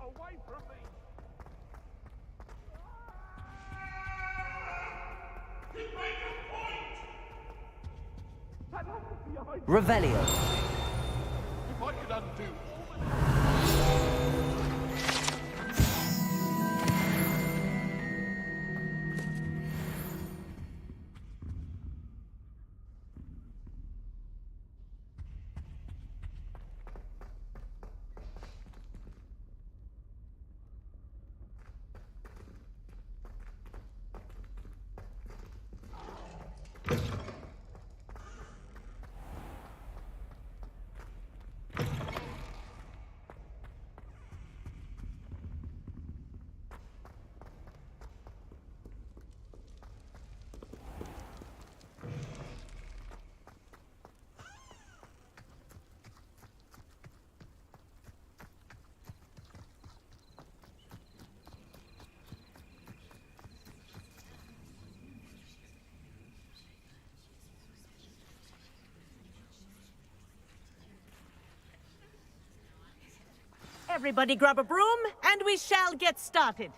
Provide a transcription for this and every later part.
Away from me! You make a point! Revelio. If I could undo Everybody grab a broom, and we shall get started.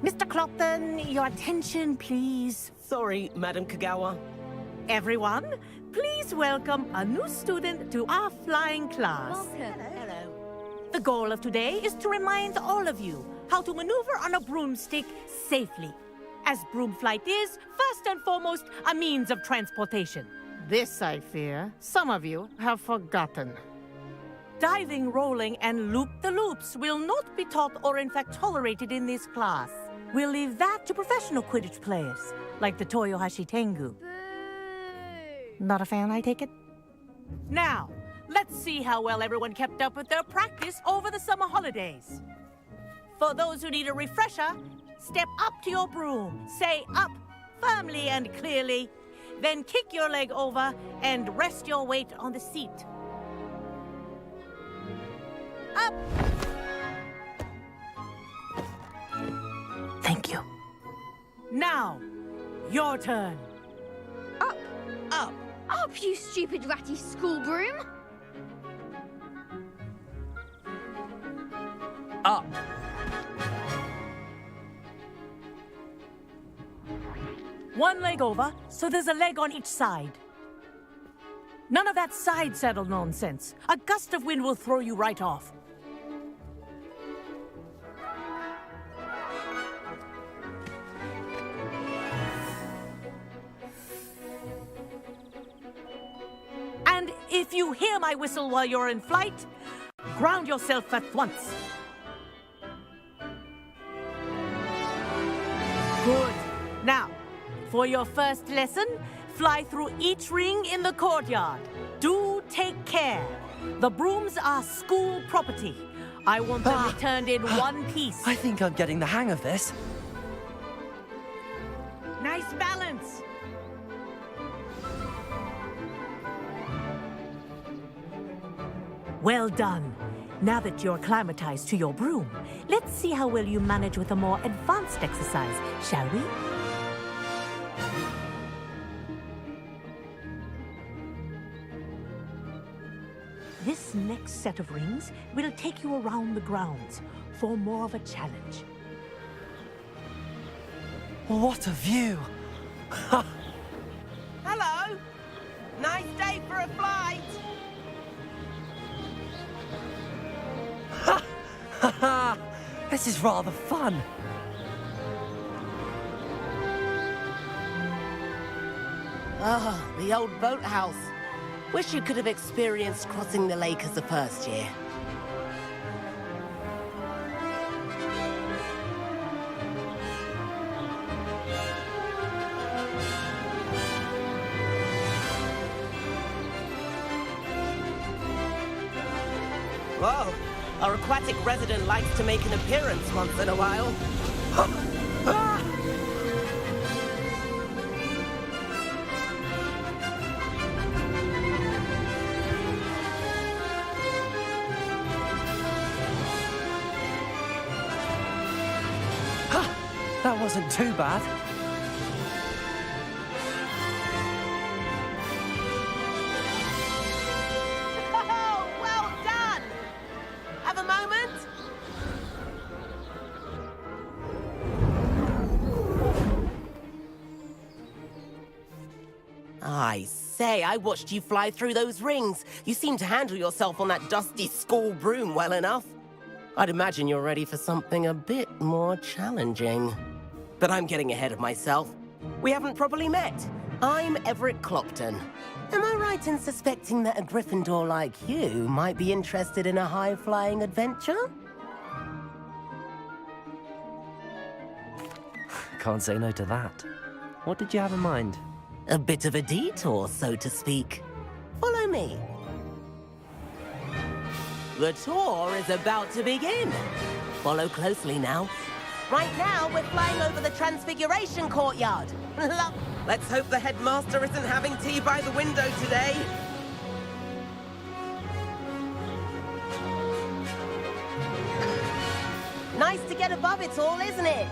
Mr. Clopton, your attention, please. Sorry, Madam Kagawa. Everyone, please welcome a new student to our flying class. Welcome. Hello. The goal of today is to remind all of you how to maneuver on a broomstick safely, as broom flight is, first and foremost, a means of transportation. This, I fear, some of you have forgotten. Diving, rolling, and loop-the-loops will not be taught or in fact tolerated in this class. We'll leave that to professional Quidditch players, like the Toyohashi Tengu. Boo! Not a fan, I take it? Now, let's see how well everyone kept up with their practice over the summer holidays. For those who need a refresher, step up to your broom, say up firmly and clearly, then kick your leg over and rest your weight on the seat. Up! Thank you. Now, your turn. Up! Up! Up, you stupid ratty school broom! Up. One leg over, so there's a leg on each side. None of that side saddle nonsense. A gust of wind will throw you right off. And if you hear my whistle while you're in flight, ground yourself at once. Good. Now, for your first lesson, fly through each ring in the courtyard. Do take care. The brooms are school property. I want them returned in one piece. I think I'm getting the hang of this. Nice balance. Well done. Now that you're acclimatized to your broom, let's see how well you manage with a more advanced exercise, shall we? This next set of rings will take you around the grounds for more of a challenge. What a view! Hello! Nice day for a flight! This is rather fun. Ah, the old boathouse. Wish you could have experienced crossing the lake as a first year. Whoa, our aquatic resident likes to make an appearance once in a while. That wasn't too bad. Oh, well done! Have a moment? I say, I watched you fly through those rings. You seem to handle yourself on that dusty school broom well enough. I'd imagine you're ready for something a bit more challenging. But I'm getting ahead of myself. We haven't properly met. I'm Everett Clopton. Am I right in suspecting that a Gryffindor like you might be interested in a high-flying adventure? Can't say no to that. What did you have in mind? A bit of a detour, so to speak. Follow me. The tour is about to begin. Follow closely now. Right now, we're flying over the Transfiguration Courtyard. Let's hope the headmaster isn't having tea by the window today. Nice to get above it all, isn't it?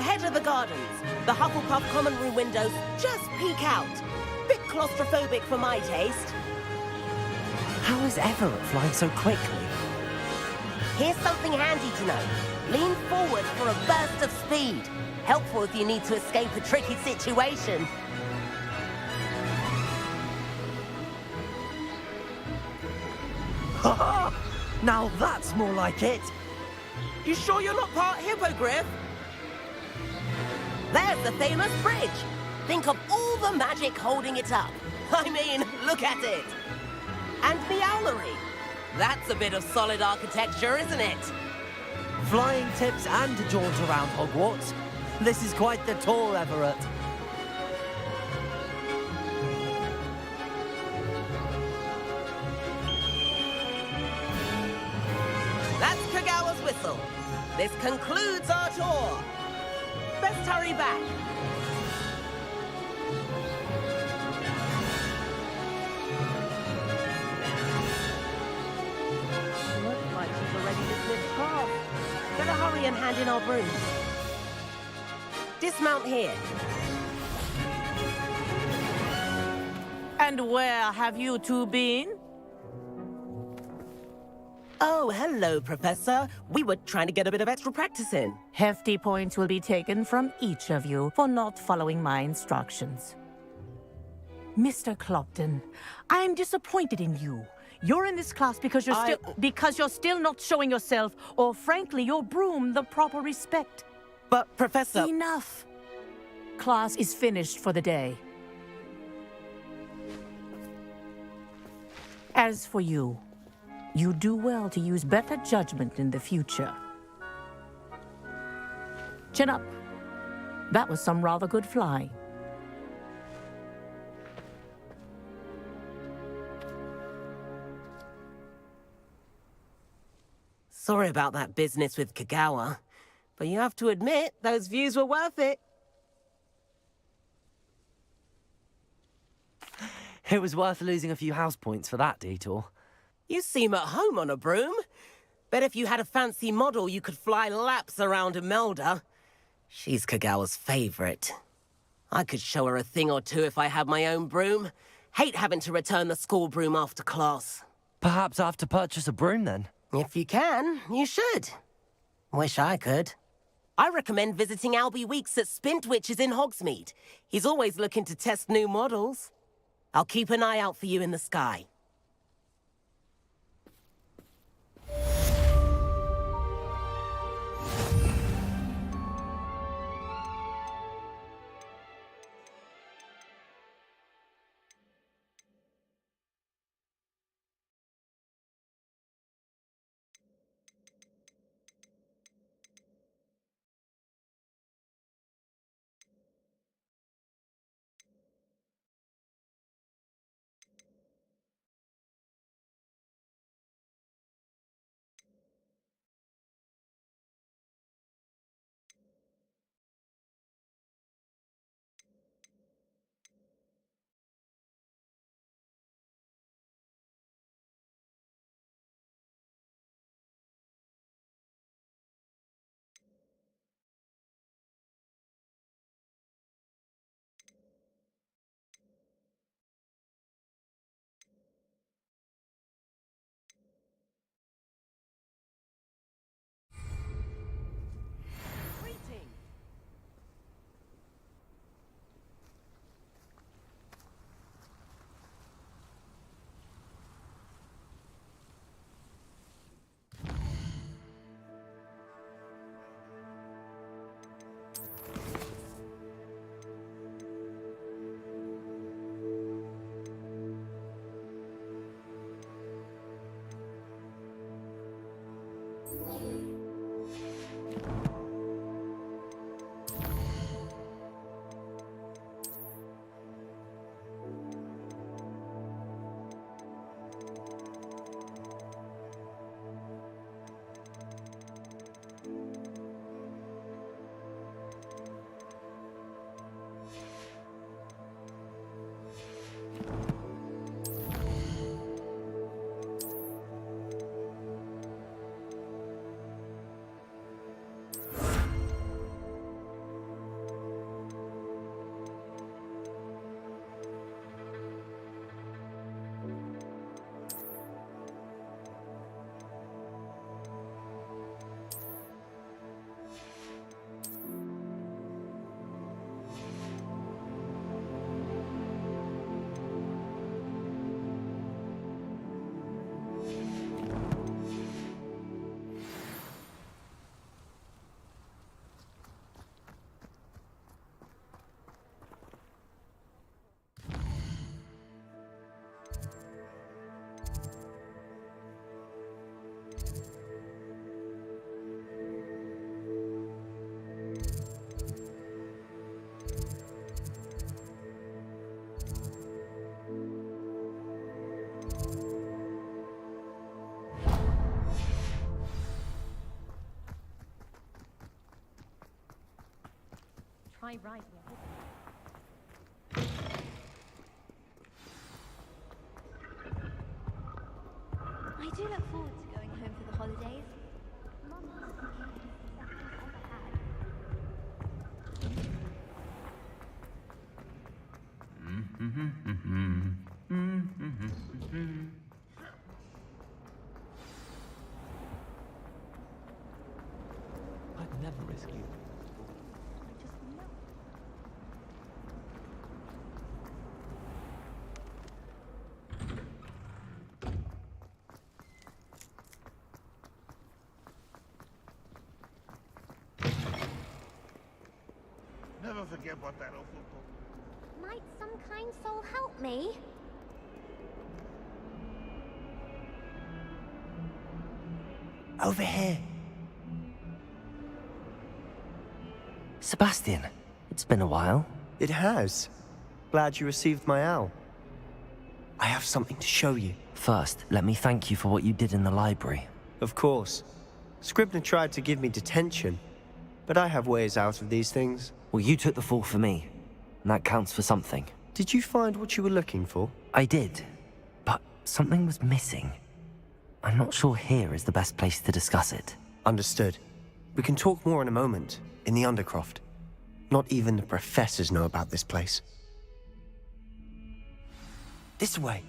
Ahead of the gardens, the Hufflepuff common room windows just peek out. Bit claustrophobic for my taste. How is Everett flying so quickly? Here's something handy to know. Lean forward for a burst of speed. Helpful if you need to escape a tricky situation. Ha ha! Now that's more like it! You sure you're not part hippogriff? There's the famous bridge. Think of all the magic holding it up. I mean, look at it. And the owlery. That's a bit of solid architecture, isn't it? Flying tips and a jaunt around Hogwarts. This is quite the tour, Everett. That's Kagawa's whistle. This concludes our tour. Best hurry back. Looks like she's already dismissed class. Better hurry and hand in our brooms. Dismount here. And where have you two been? Oh, hello, Professor. We were trying to get a bit of extra practice in. Hefty points will be taken from each of you for not following my instructions. Mr. Clopton, I'm disappointed in you. You're in this class because you're still not showing yourself, or frankly, your broom the proper respect. But, Professor... Enough. Class is finished for the day. As for you, you do well to use better judgment in the future. Chin up. That was some rather good flying. Sorry about that business with Kagawa, but you have to admit, those views were worth it. It was worth losing a few house points for that detour. You seem at home on a broom. Bet if you had a fancy model, you could fly laps around Imelda. She's Kagawa's favorite. I could show her a thing or two if I had my own broom. Hate having to return the school broom after class. Perhaps I have to purchase a broom then. If you can, you should. Wish I could. I recommend visiting Albie Weeks at Spintwitches in Hogsmeade. He's always looking to test new models. I'll keep an eye out for you in the sky. my right. I do look forward to going home for the holidays. Mum has the cutest settings ever had. I'd never risk you. I just know. Never forget what that awful book. Might some kind soul help me? Over here. Sebastian, it's been a while. It has. Glad you received my owl. I have something to show you. First, let me thank you for what you did in the library. Of course. Scribner tried to give me detention, but I have ways out of these things. Well, you took the fall for me, and that counts for something. Did you find what you were looking for? I did, but something was missing. I'm not sure here is the best place to discuss it. Understood. We can talk more in a moment, in the Undercroft. Not even the professors know about this place. This way.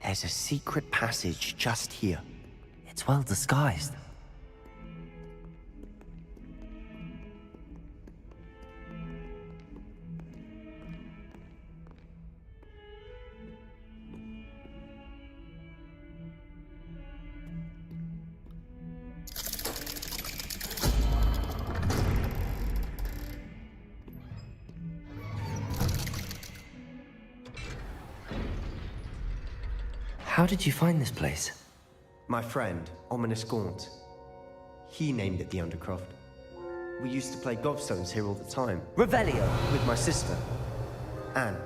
There's a secret passage just here. It's well disguised. How did you find this place? My friend, Ominous Gaunt. He named it the Undercroft. We used to play gobstones here all the time. Revelio! With my sister, Anne.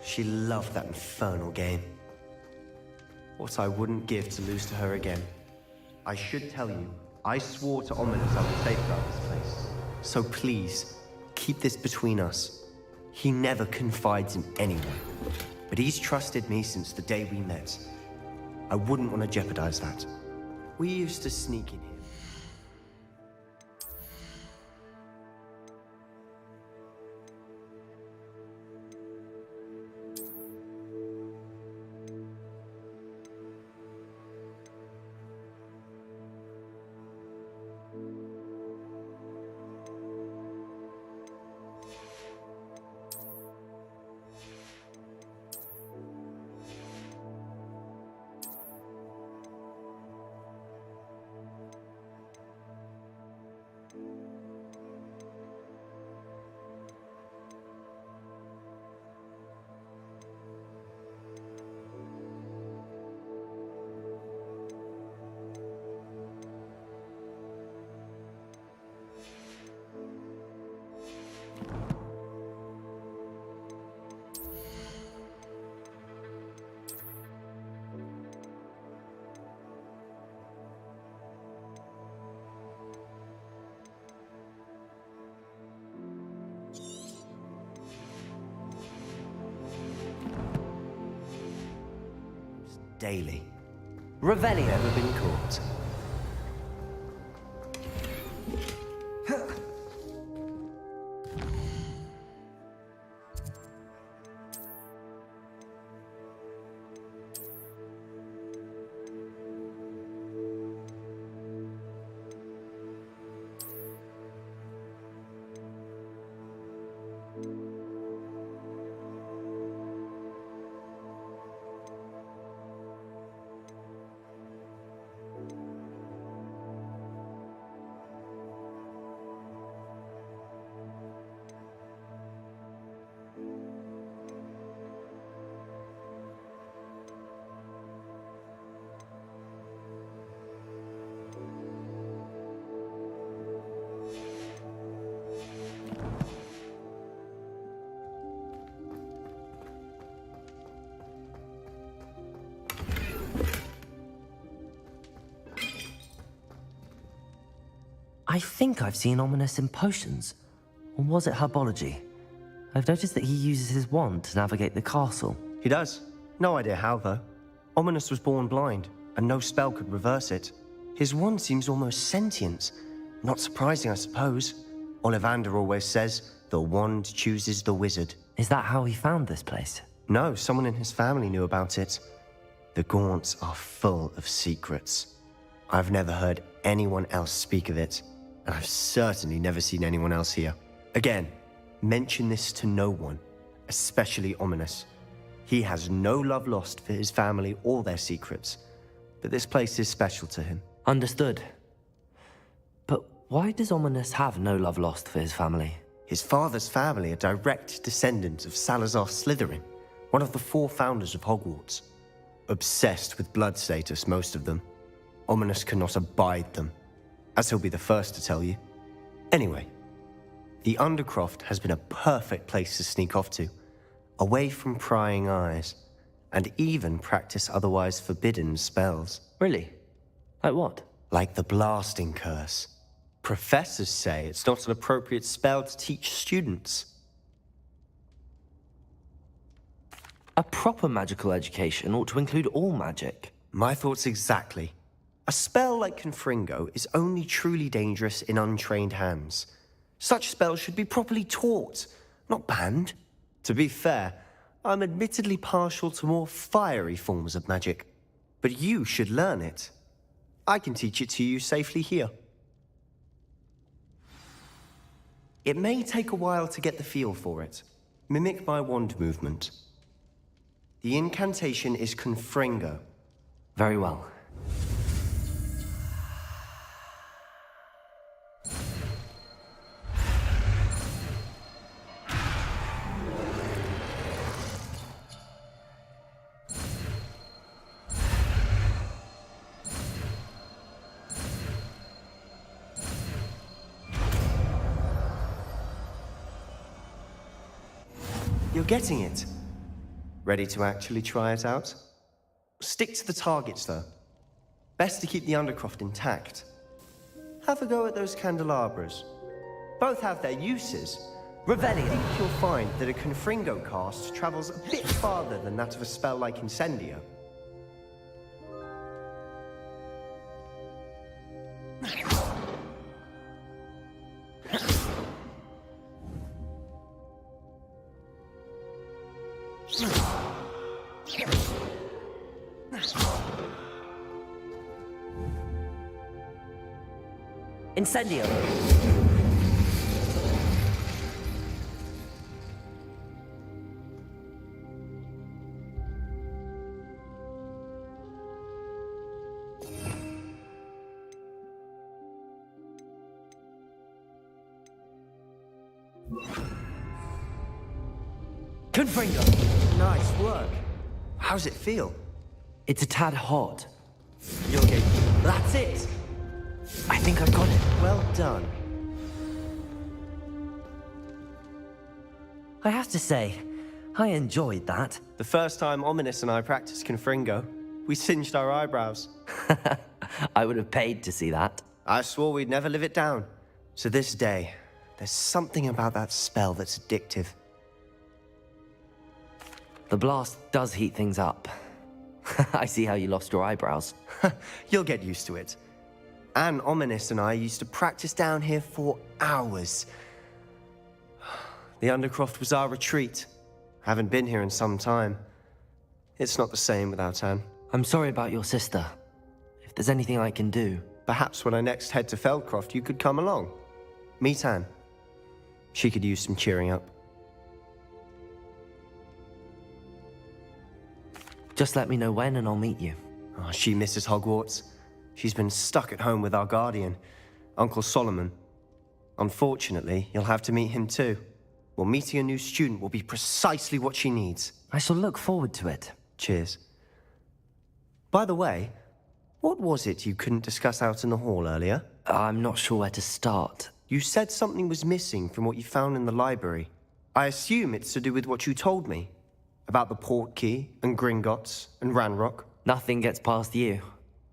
She loved that infernal game. What I wouldn't give to lose to her again. I should tell you, I swore to Ominous I would safeguard this place. So please, keep this between us. He never confides in anyone. But he's trusted me since the day we met. I wouldn't want to jeopardize that. We used to sneak in here. daily. Revelio have been caught. I think I've seen Ominous in potions. Or was it herbology? I've noticed that he uses his wand to navigate the castle. He does. No idea how, though. Ominous was born blind, and no spell could reverse it. His wand seems almost sentient. Not surprising, I suppose. Ollivander always says, the wand chooses the wizard. Is that how he found this place? No, someone in his family knew about it. The Gaunts are full of secrets. I've never heard anyone else speak of it, and I've certainly never seen anyone else here. Again, mention this to no one, especially Ominous. He has no love lost for his family or their secrets, but this place is special to him. Understood. But why does Ominous have no love lost for his family? His father's family are direct descendants of Salazar Slytherin, one of the 4 founders of Hogwarts. Obsessed with blood status, most of them. Ominous cannot abide them, as he'll be the first to tell you. Anyway, the Undercroft has been a perfect place to sneak off to, away from prying eyes, and even practice otherwise forbidden spells. Really? Like what? Like the Blasting Curse. Professors say it's not an appropriate spell to teach students. A proper magical education ought to include all magic. My thoughts exactly. A spell like Confringo is only truly dangerous in untrained hands. Such spells should be properly taught, not banned. To be fair, I'm admittedly partial to more fiery forms of magic, but you should learn it. I can teach it to you safely here. It may take a while to get the feel for it. Mimic my wand movement. The incantation is Confringo. Very well. You're getting it. Ready to actually try it out? Stick to the targets, though. Best to keep the Undercroft intact. Have a go at those candelabras. Both have their uses. Revelio. I think you'll find that a Confringo cast travels a bit farther than that of a spell like Incendio. Incendio. Confringo. Nice work. How's it feel? It's a tad hot. You'll get... That's it! I think I got it. Well done. I have to say, I enjoyed that. The first time Ominous and I practiced Confringo, we singed our eyebrows. I would have paid to see that. I swore we'd never live it down. To this day, there's something about that spell that's addictive. The blast does heat things up. I see how you lost your eyebrows. You'll get used to it. Anne, Ominous, and I used to practice down here for hours. The Undercroft was our retreat. Haven't been here in some time. It's not the same without Anne. I'm sorry about your sister. If there's anything I can do... Perhaps when I next head to Feldcroft, you could come along. Meet Anne. She could use some cheering up. Just let me know when and I'll meet you. Oh, she misses Hogwarts. She's been stuck at home with our guardian, Uncle Solomon. Unfortunately, you'll have to meet him too. Well, meeting a new student will be precisely what she needs. I shall look forward to it. Cheers. By the way, what was it you couldn't discuss out in the hall earlier? I'm not sure where to start. You said something was missing from what you found in the library. I assume it's to do with what you told me. About the Portkey, and Gringotts, and Ranrock. Nothing gets past you.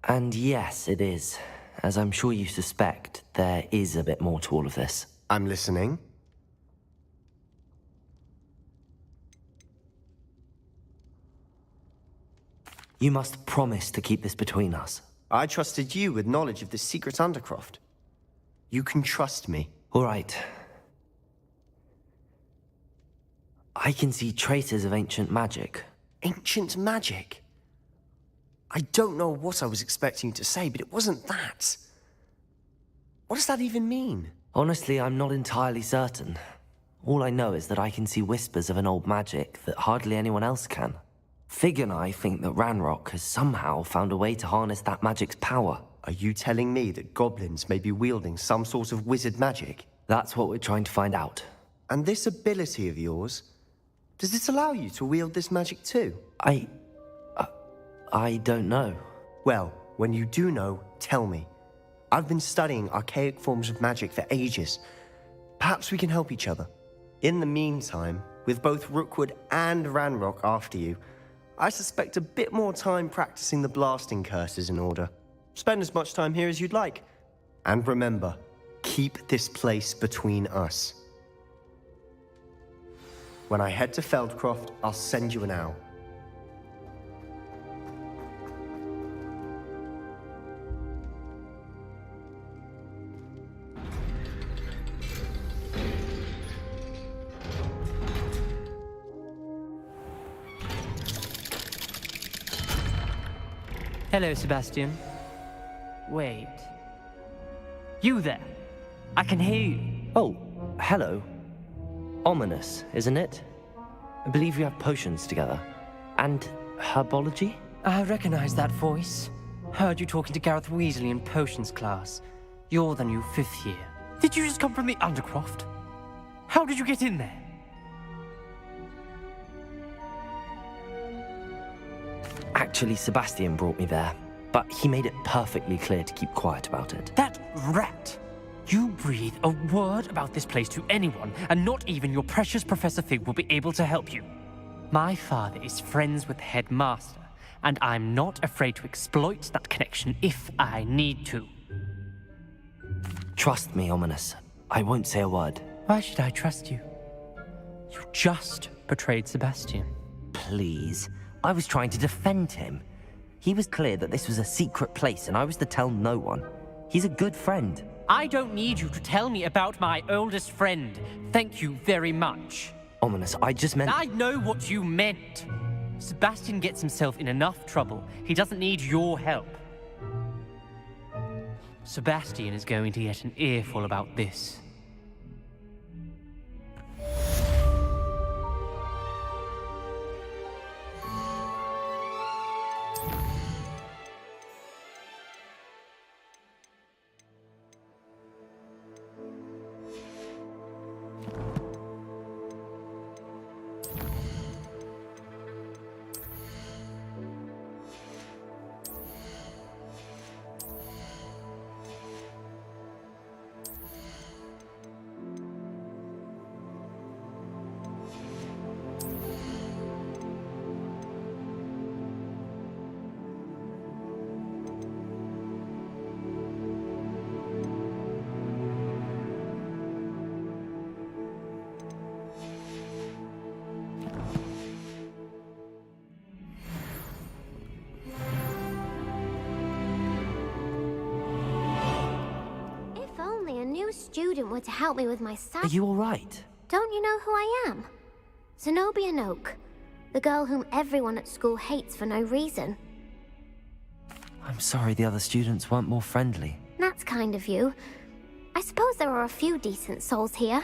And yes, it is. As I'm sure you suspect, there is a bit more to all of this. I'm listening. You must promise to keep this between us. I trusted you with knowledge of the secret Undercroft. You can trust me. All right. I can see traces of ancient magic. Ancient magic? I don't know what I was expecting you to say, but it wasn't that. What does that even mean? Honestly, I'm not entirely certain. All I know is that I can see whispers of an old magic that hardly anyone else can. Fig and I think that Ranrock has somehow found a way to harness that magic's power. Are you telling me that goblins may be wielding some sort of wizard magic? That's what we're trying to find out. And this ability of yours, does it allow you to wield this magic too? I don't know. Well, when you do know, tell me. I've been studying archaic forms of magic for ages. Perhaps we can help each other. In the meantime, with both Rookwood and Ranrock after you, I suspect a bit more time practicing the blasting curse is in order. Spend as much time here as you'd like. And remember, keep this place between us. When I head to Feldcroft, I'll send you an owl. Hello, Sebastian. Wait. You there? I can hear you. Oh, hello. Ominous, isn't it? I believe you have potions together. And herbology? I recognize that voice. Heard you talking to Gareth Weasley in potions class. You're the new 5th year. Did you just come from the Undercroft? How did you get in there? Actually, Sebastian brought me there, but he made it perfectly clear to keep quiet about it. That rat! You breathe a word about this place to anyone, and not even your precious Professor Fig will be able to help you. My father is friends with the headmaster, and I'm not afraid to exploit that connection if I need to. Trust me, Ominous. I won't say a word. Why should I trust you? You just betrayed Sebastian. Please. I was trying to defend him. He was clear that this was a secret place and I was to tell no one. He's a good friend. I don't need you to tell me about my oldest friend. Thank you very much. Ominous, I just meant... I know what you meant. Sebastian gets himself in enough trouble. He doesn't need your help. Sebastian is going to get an earful about this. student were to help me with my Are you alright? Don't you know who I am? Zenobia Noak, the girl whom everyone at school hates for no reason. I'm sorry the other students weren't more friendly. That's kind of you. I suppose there are a few decent souls here.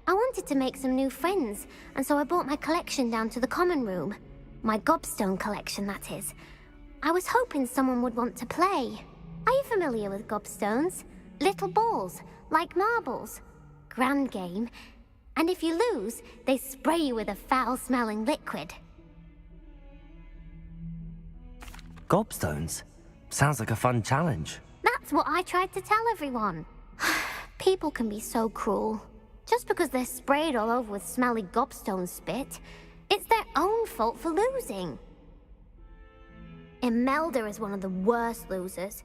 I wanted to make some new friends, and so I brought my collection down to the common room. My gobstone collection, that is. I was hoping someone would want to play. Are you familiar with gobstones? Little balls, like marbles. Grand game. And if you lose, they spray you with a foul-smelling liquid. Gobstones? Sounds like a fun challenge. That's what I tried to tell everyone. People can be so cruel. Just because they're sprayed all over with smelly gobstone spit, it's their own fault for losing. Imelda is one of the worst losers.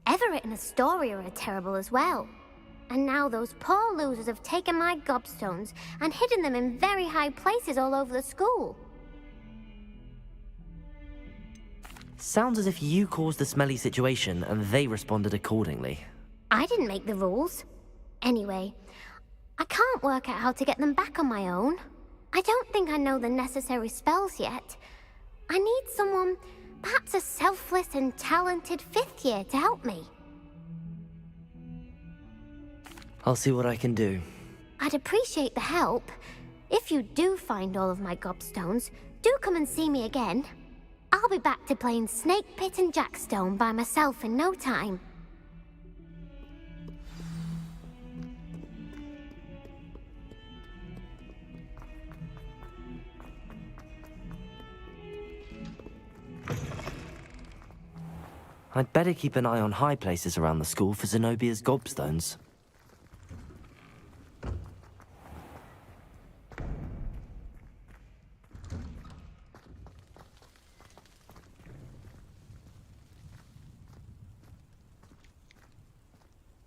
Everett and Astoria are terrible as well. And now those poor losers have taken my gobstones and hidden them in very high places all over the school. Sounds as if you caused the smelly situation and they responded accordingly. I didn't make the rules. Anyway, I can't work out how to get them back on my own. I don't think I know the necessary spells yet. I need someone, perhaps a selfless and talented 5th year to help me. I'll see what I can do. I'd appreciate the help. If you do find all of my gobstones, do come and see me again. I'll be back to playing Snake Pit and Jackstone by myself in no time. I'd better keep an eye on high places around the school for Zenobia's gobstones.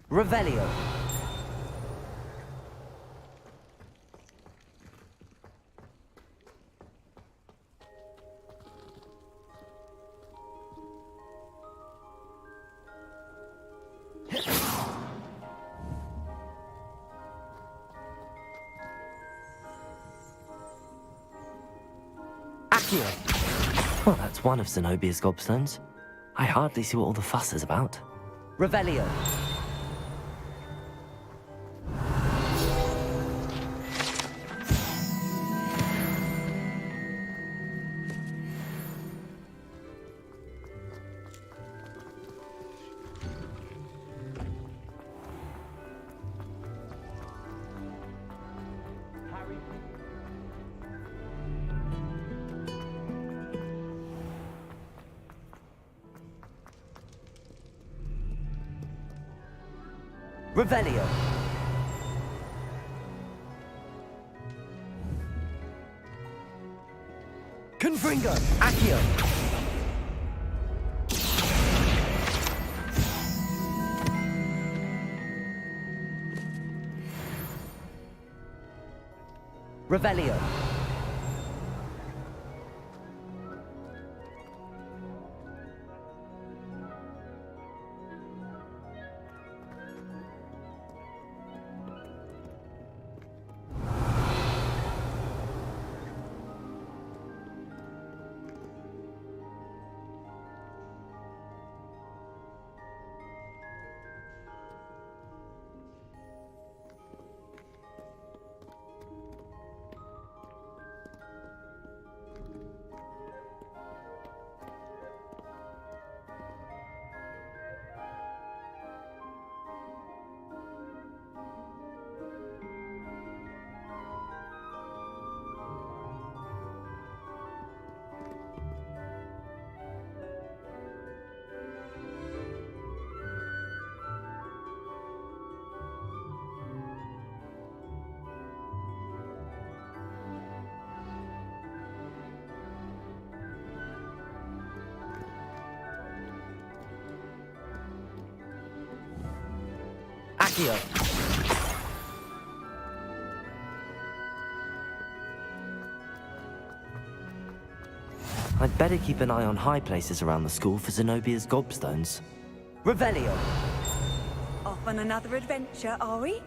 Revelio. Accio. Well, that's one of Zenobia's gobstones. I hardly see what all the fuss is about. Revelio. Revelio. Confringo. Accio. Revelio. Accio. I'd better keep an eye on high places around the school for Zenobia's gobstones. Revelio. Off on another adventure, are we?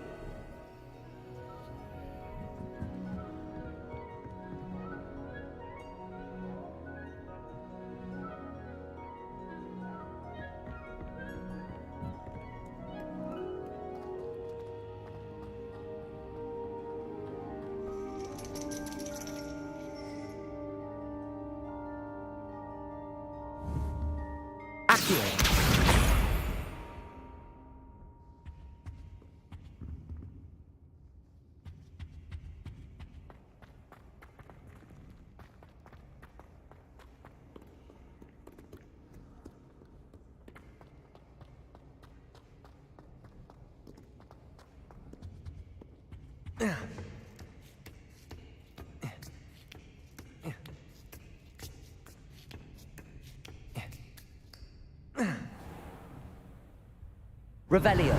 Accio. Revelio.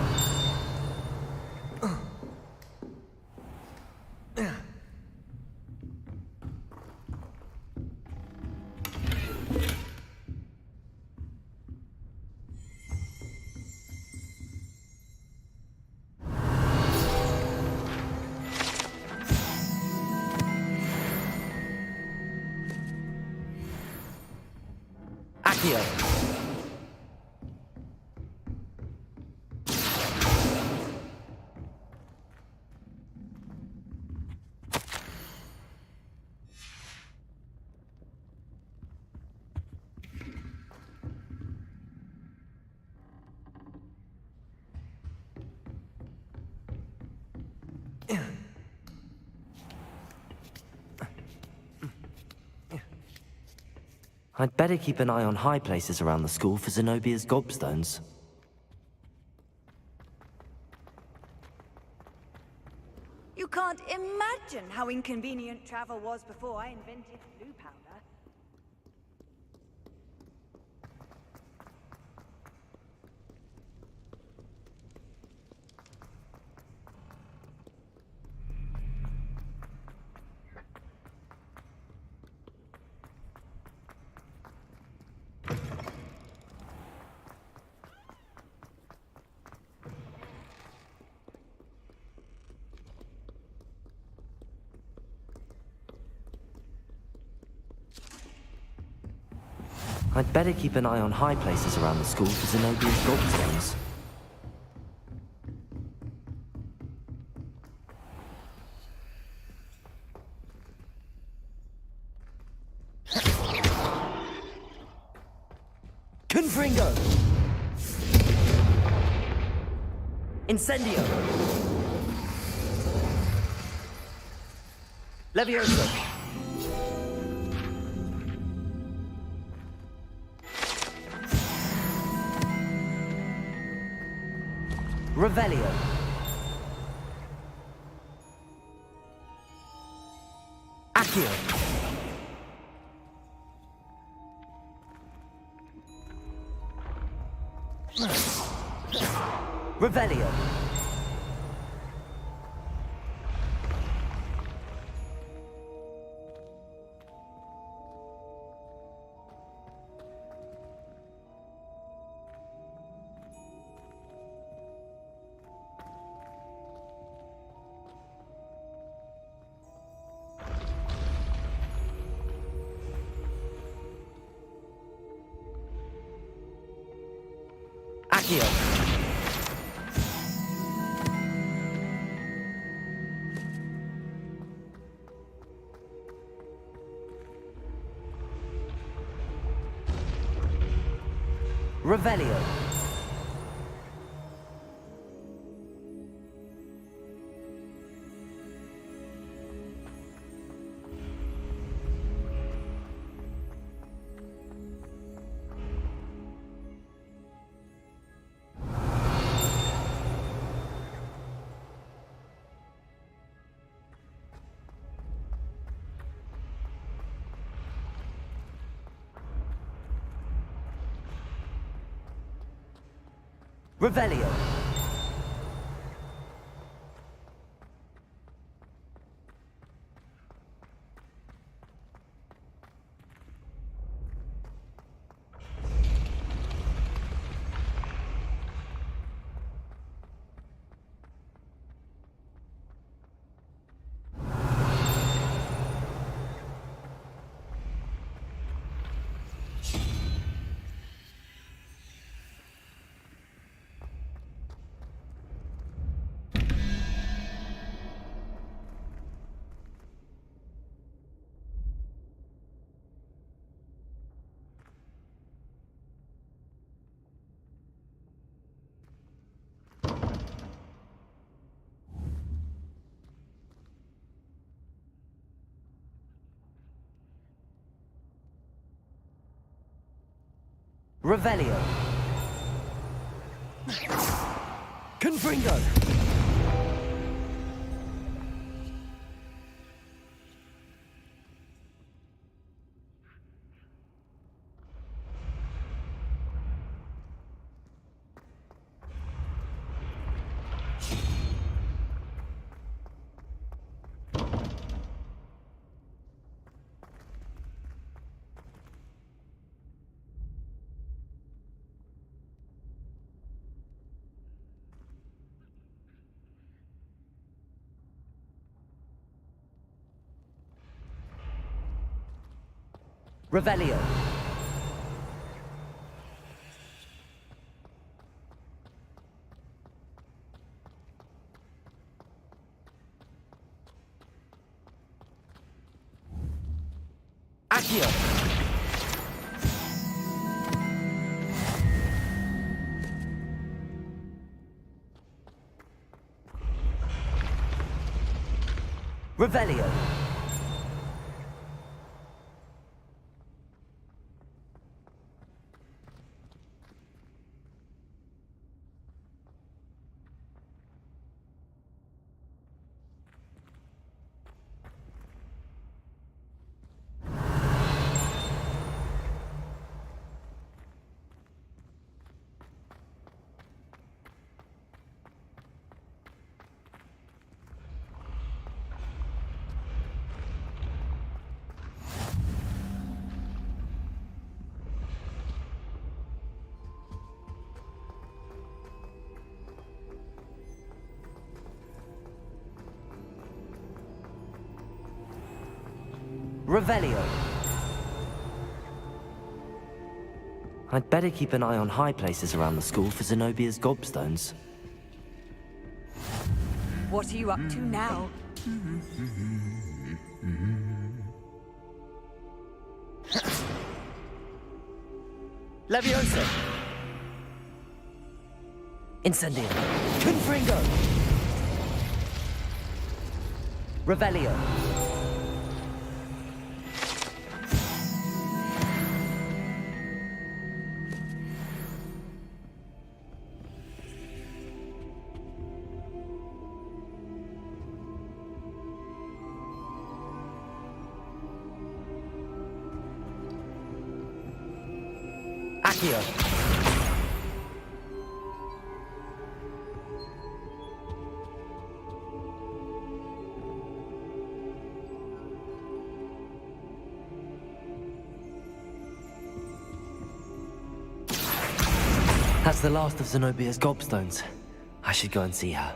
Accio. I'd better keep an eye on high places around the school for Zenobia's gobstones. You can't imagine how inconvenient travel was before I invented blue powder. I'd better keep an eye on high places around the school for Zenobia's gobstones. Confringo! Incendio! Levioso! Revelio. Accio. Revelio. Accio. Revelio. Revelio. Revelio. Confringo. Revelio. Accio. Revelio. Revelio. I'd better keep an eye on high places around the school for Zenobia's gobstones. What are you up to now? Leviosa. Incendio. Confringo. Revelio. Accio. That's the last of Zenobia's gobstones. I should go and see her.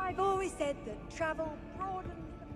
I've always said that travel broadens the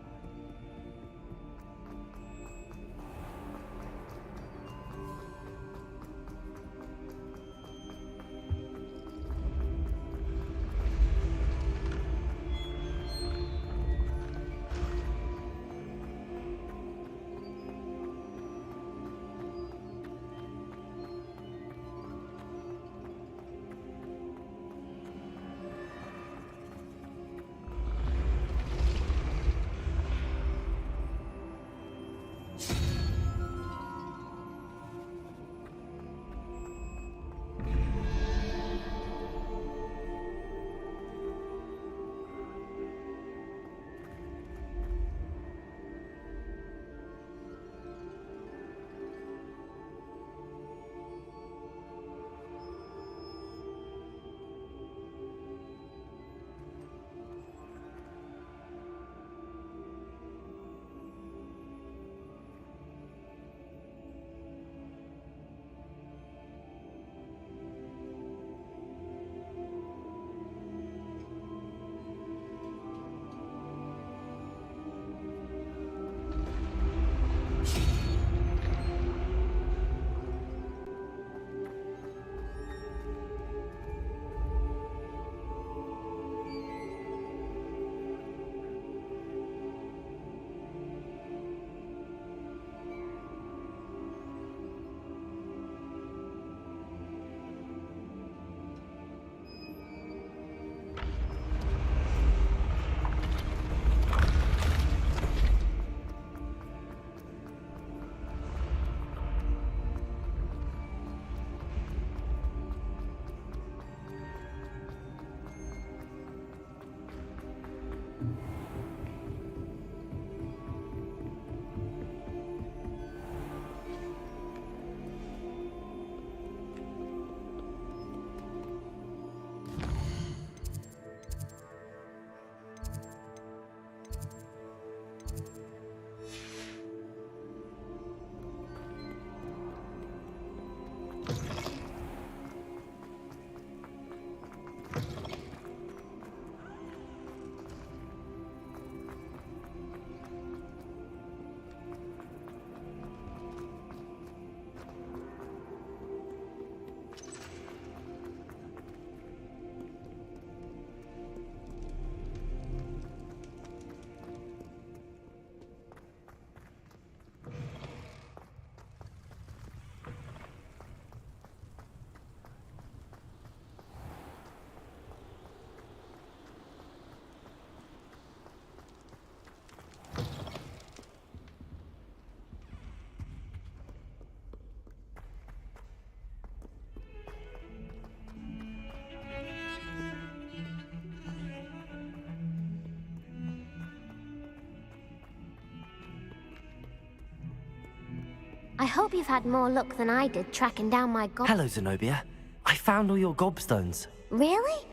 I hope you've had more luck than I did tracking down my gob... Hello, Zenobia. I found all your gobstones. Really?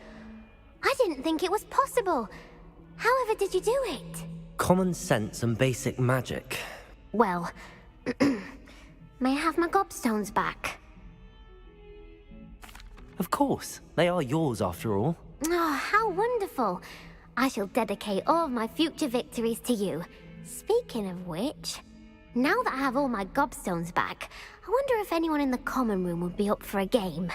I didn't think it was possible. However did you do it? Common sense and basic magic. Well, may I have my gobstones back? Of course. They are yours, after all. Oh, how wonderful. I shall dedicate all of my future victories to you. Speaking of which, now that I have all my gobstones back, I wonder if anyone in the common room would be up for a game.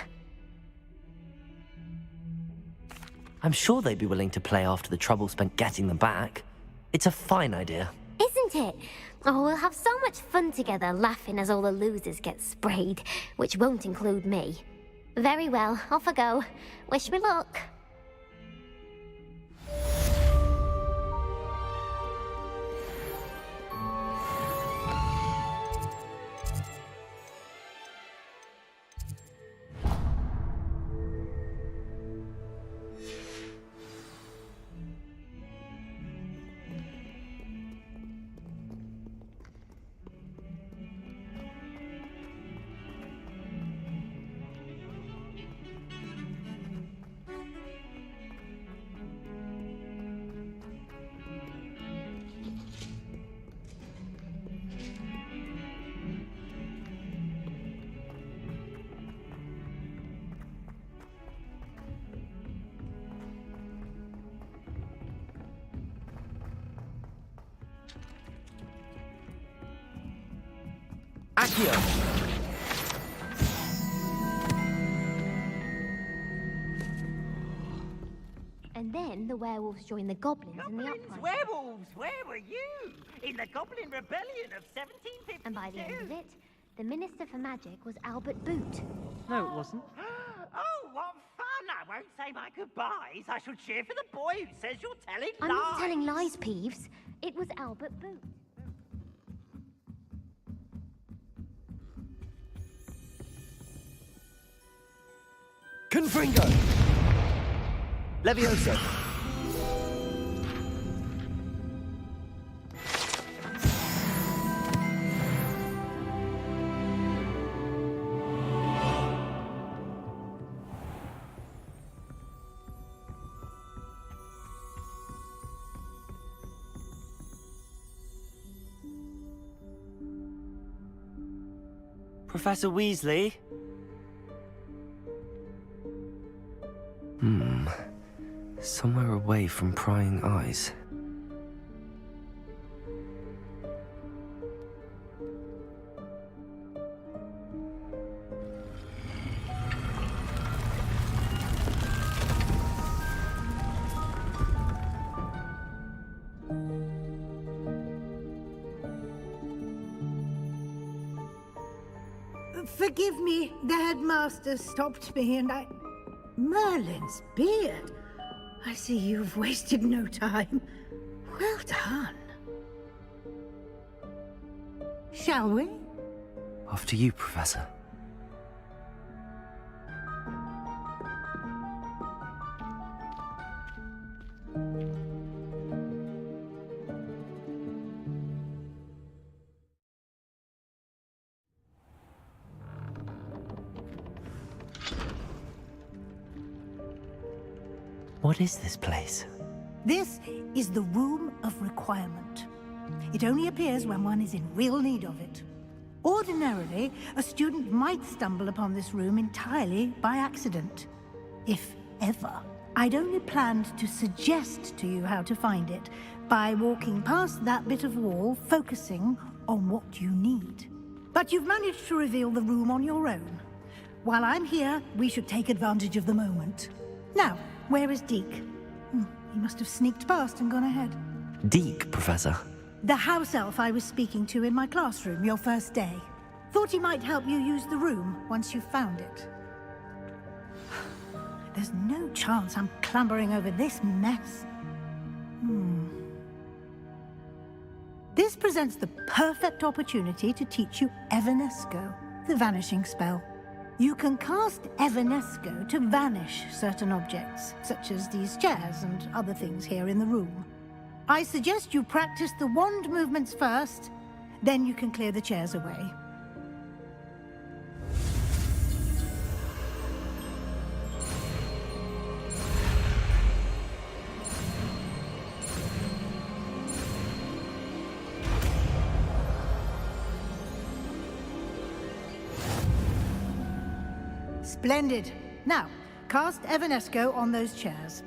I'm sure they'd be willing to play after the trouble spent getting them back. It's a fine idea. Isn't it? Oh, we'll have so much fun together laughing as all the losers get sprayed, which won't include me. Very well, off I go. Wish me luck. Accio! And then the werewolves joined the goblins in the uprising. Werewolves, where were you? In the Goblin Rebellion of 1752. And by the end of it, the Minister for Magic was Albert Boot. No, it wasn't. Oh, what fun! I won't say my goodbyes. I shall cheer for the boy who says you're telling I'm lies. not telling lies, Peeves. It was Albert Boot. Confringo! Levioso! Professor Weasley? Somewhere away from prying eyes. Forgive me, the headmaster stopped me and I... Merlin's beard. I see you've wasted no time. Well done. Shall we? After you, Professor. What is this place? This is the Room of Requirement. It only appears when one is in real need of it. Ordinarily, a student might stumble upon this room entirely by accident. If ever. I'd only planned to suggest to you how to find it by walking past that bit of wall, focusing on what you need. But you've managed to reveal the room on your own. While I'm here, we should take advantage of the moment. Now, where is Deke? He must have sneaked past and gone ahead. Deke, Professor. The house elf I was speaking to in my classroom your first day. Thought he might help you use the room once you've found it. There's no chance I'm clambering over this mess. This presents the perfect opportunity to teach you Evanesco, the vanishing spell. You can cast Evanesco to vanish certain objects, such as these chairs and other things here in the room. I suggest you practice the wand movements first, then you can clear the chairs away. Splendid. Now, cast Evanesco on those chairs.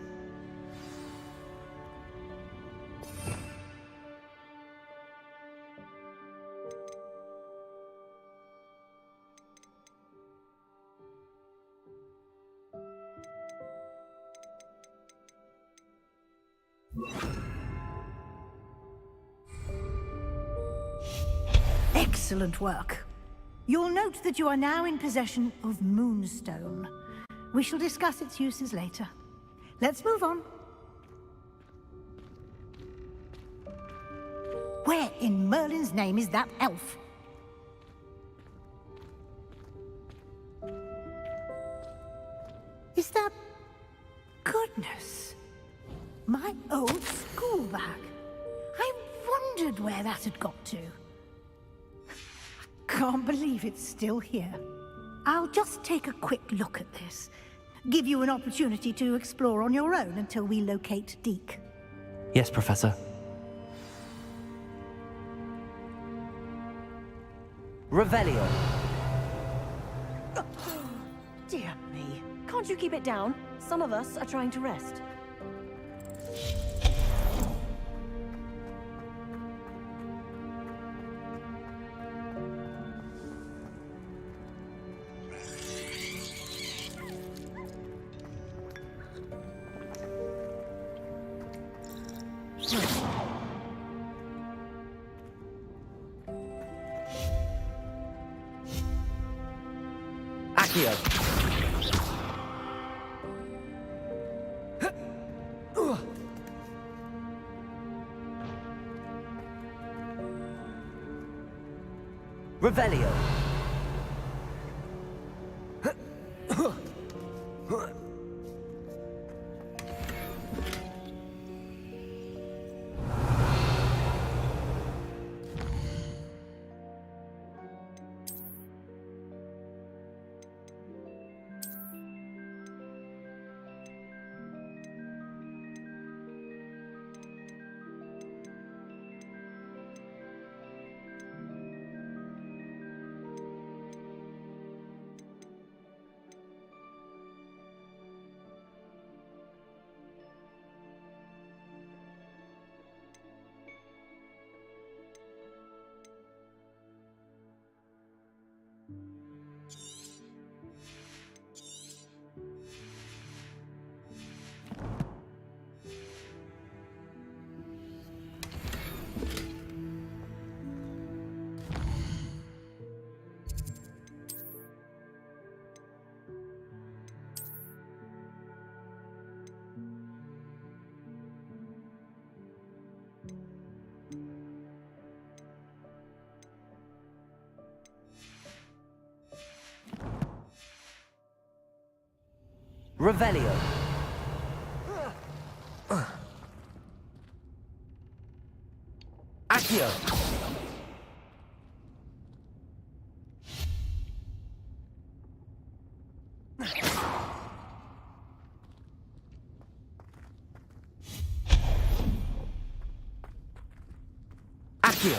Excellent work. You'll note that you are now in possession of Moonstone. We shall discuss its uses later. Let's move on. Where in Merlin's name is that elf? Is that... Goodness! My old school bag. I wondered where that had got to. Can't believe it's still here. I'll just take a quick look at this. Give you an opportunity to explore on your own until we locate Deke. Yes, Professor. Revelio. Dear me. Can't you keep it down? Some of us are trying to rest. Accio. Revelio. Revelio. Accio. Accio.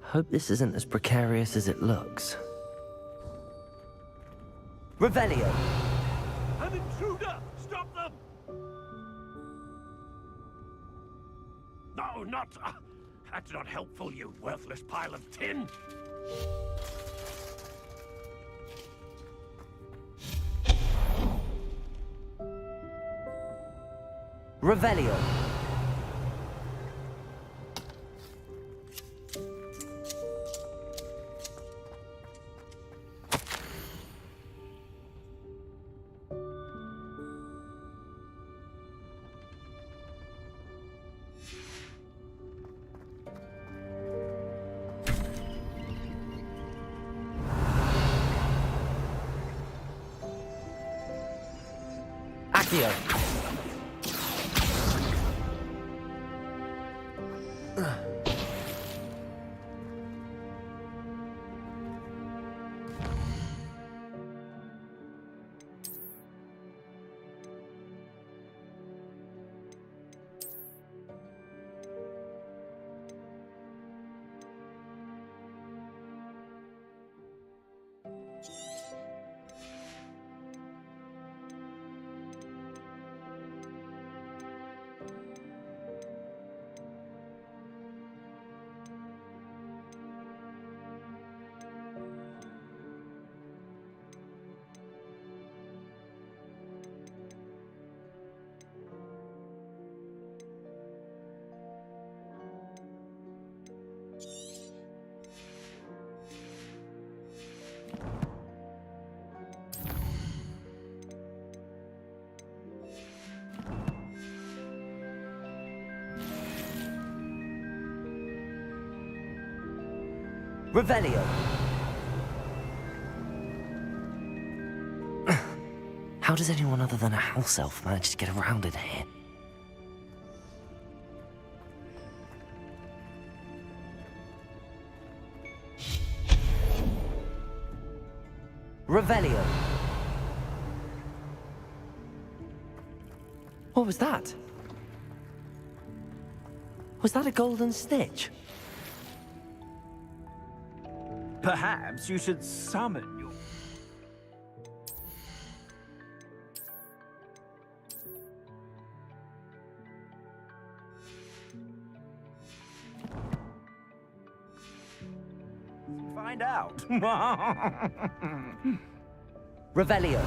Hope this isn't as precarious as it looks. Revelio! An intruder! Stop them! No, not... that's not helpful, you worthless pile of tin! Revelio! Accio! Revelio! How does anyone other than a house elf manage to get around in here? Revelio! What was that? Was that a golden snitch? Perhaps you should summon your... Find out. Revelio!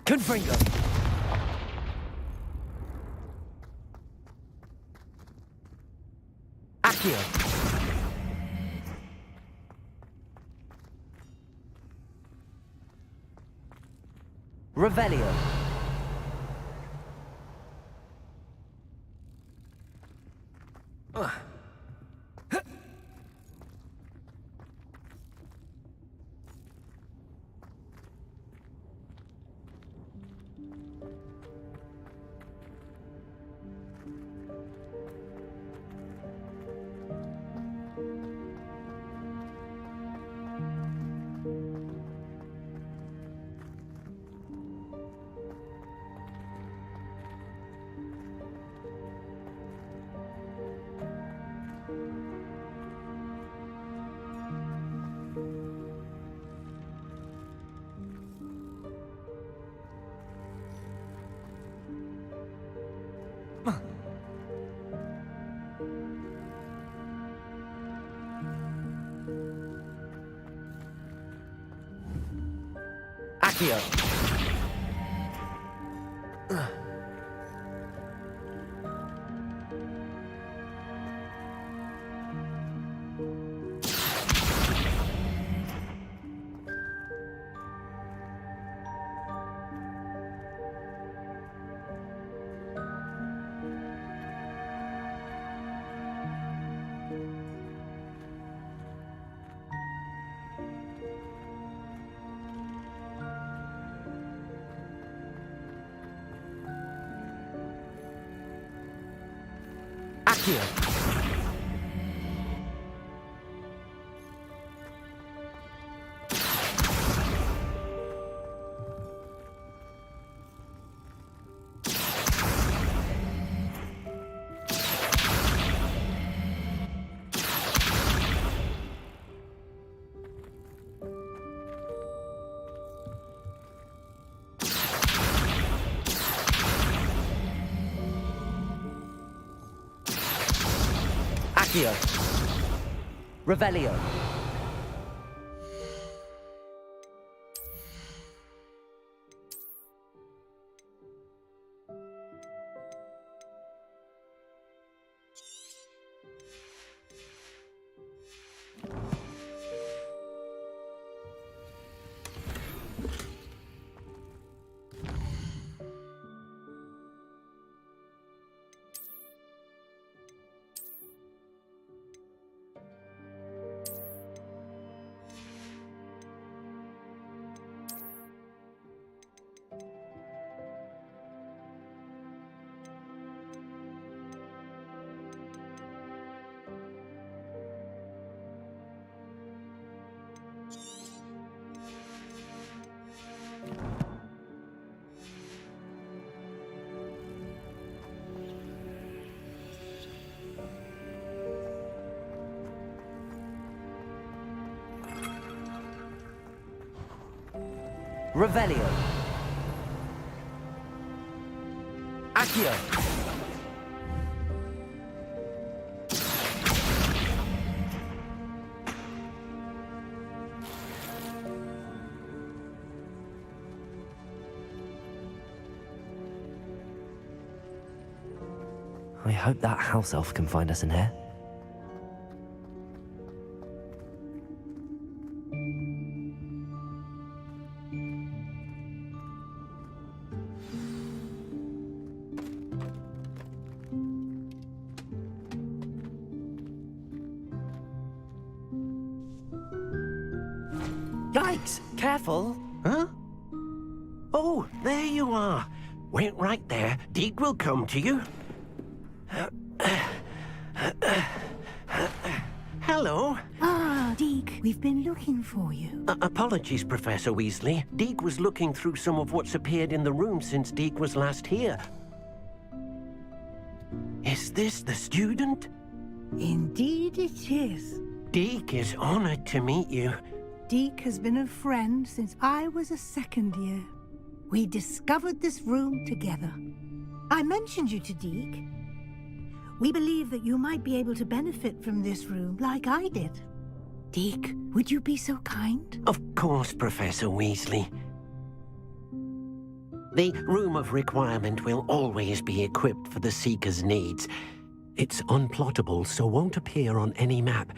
Confringo! Accio! Revelio! Accio! Accio! Accio. Revelio. Revelio. Accio. I hope that house elf can find us in here. Yikes! Careful! Huh? Oh, there you are. Wait right there. Deke will come to you. Hello. Ah, Deke, we've been looking for you. Apologies, Professor Weasley. Deke was looking through some of what's appeared in the room since Deke was last here. Is this the student? Indeed it is. Deke is honored to meet you. Deke has been a friend since I was a second year. We discovered this room together. I mentioned you to Deke. We believe that you might be able to benefit from this room like I did. Deke, would you be so kind? Of course, Professor Weasley. The Room of Requirement will always be equipped for the Seeker's needs. It's unplottable, so won't appear on any map.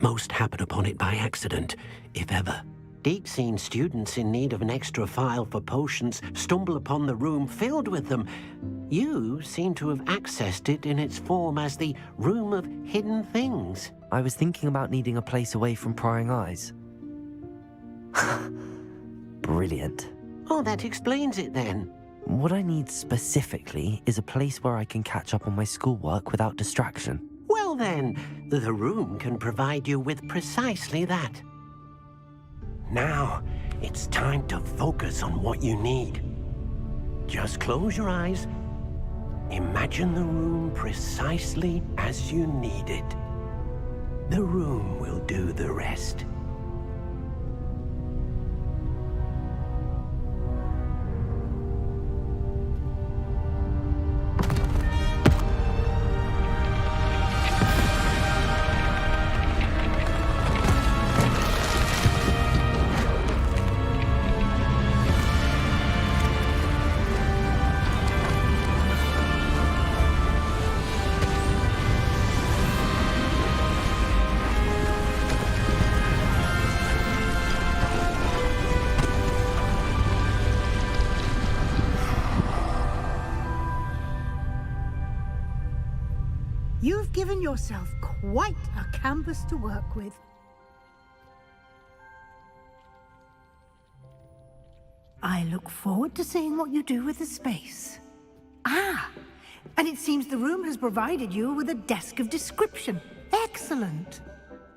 Most happen upon it by accident, if ever. Deke's seen students in need of an extra file for potions stumble upon the room filled with them. You seem to have accessed it in its form as the Room of Hidden Things. I was thinking about needing a place away from prying eyes. Brilliant. Oh, that explains it then. What I need specifically is a place where I can catch up on my schoolwork without distraction. Well then, the room can provide you with precisely that. Now, it's time to focus on what you need. Just close your eyes. Imagine the room precisely as you need it. The room will do the rest. You've given yourself quite a canvas to work with. I look forward to seeing what you do with the space. Ah, and it seems the room has provided you with a desk of description. Excellent.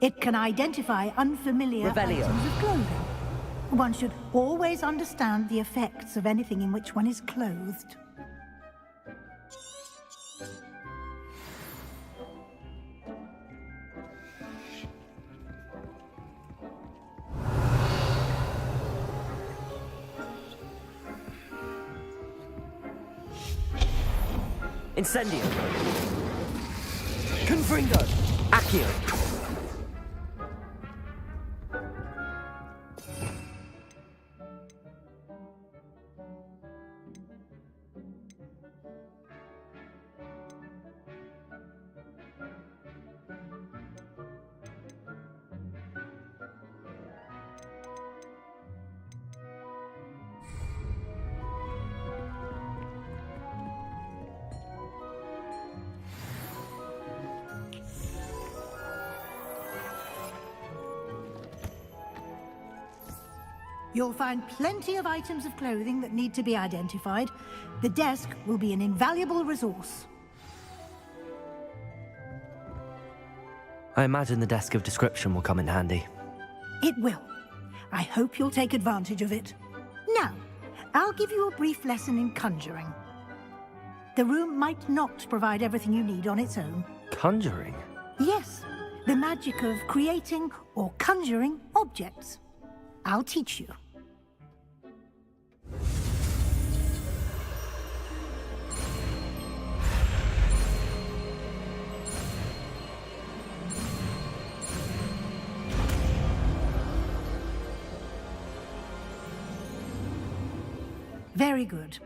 It can identify unfamiliar Revelio. items of clothing. One should always understand the effects of anything in which one is clothed. Incendio. Confringo. Accio! You'll find plenty of items of clothing that need to be identified. The desk will be an invaluable resource. I imagine the desk of description will come in handy. It will. I hope you'll take advantage of it. Now, I'll give you a brief lesson in conjuring. The room might not provide everything you need on its own. Conjuring? Yes, the magic of creating or conjuring objects. I'll teach you. Very good.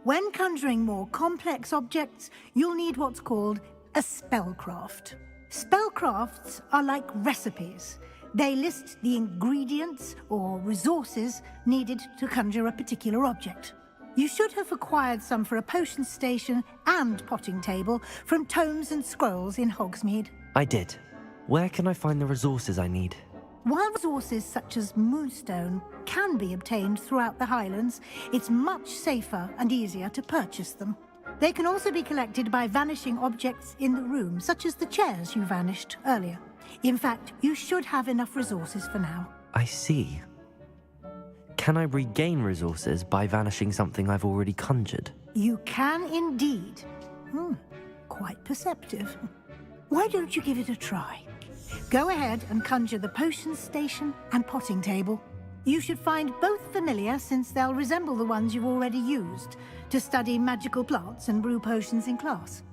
When conjuring more complex objects, you'll need what's called a spellcraft. Spellcrafts are like recipes. They list the ingredients or resources needed to conjure a particular object. You should have acquired some for a potion station and potting table from tomes and scrolls in Hogsmeade. I did. Where can I find the resources I need? While resources such as moonstone can be obtained throughout the Highlands, it's much safer and easier to purchase them. They can also be collected by vanishing objects in the room, such as the chairs you vanished earlier. In fact, you should have enough resources for now. I see. Can I regain resources by vanishing something I've already conjured? You can indeed. Quite perceptive. Why don't you give it a try? Go ahead and conjure the potion station and potting table. You should find both familiar, since they'll resemble the ones you've already used to study magical plants and brew potions in class.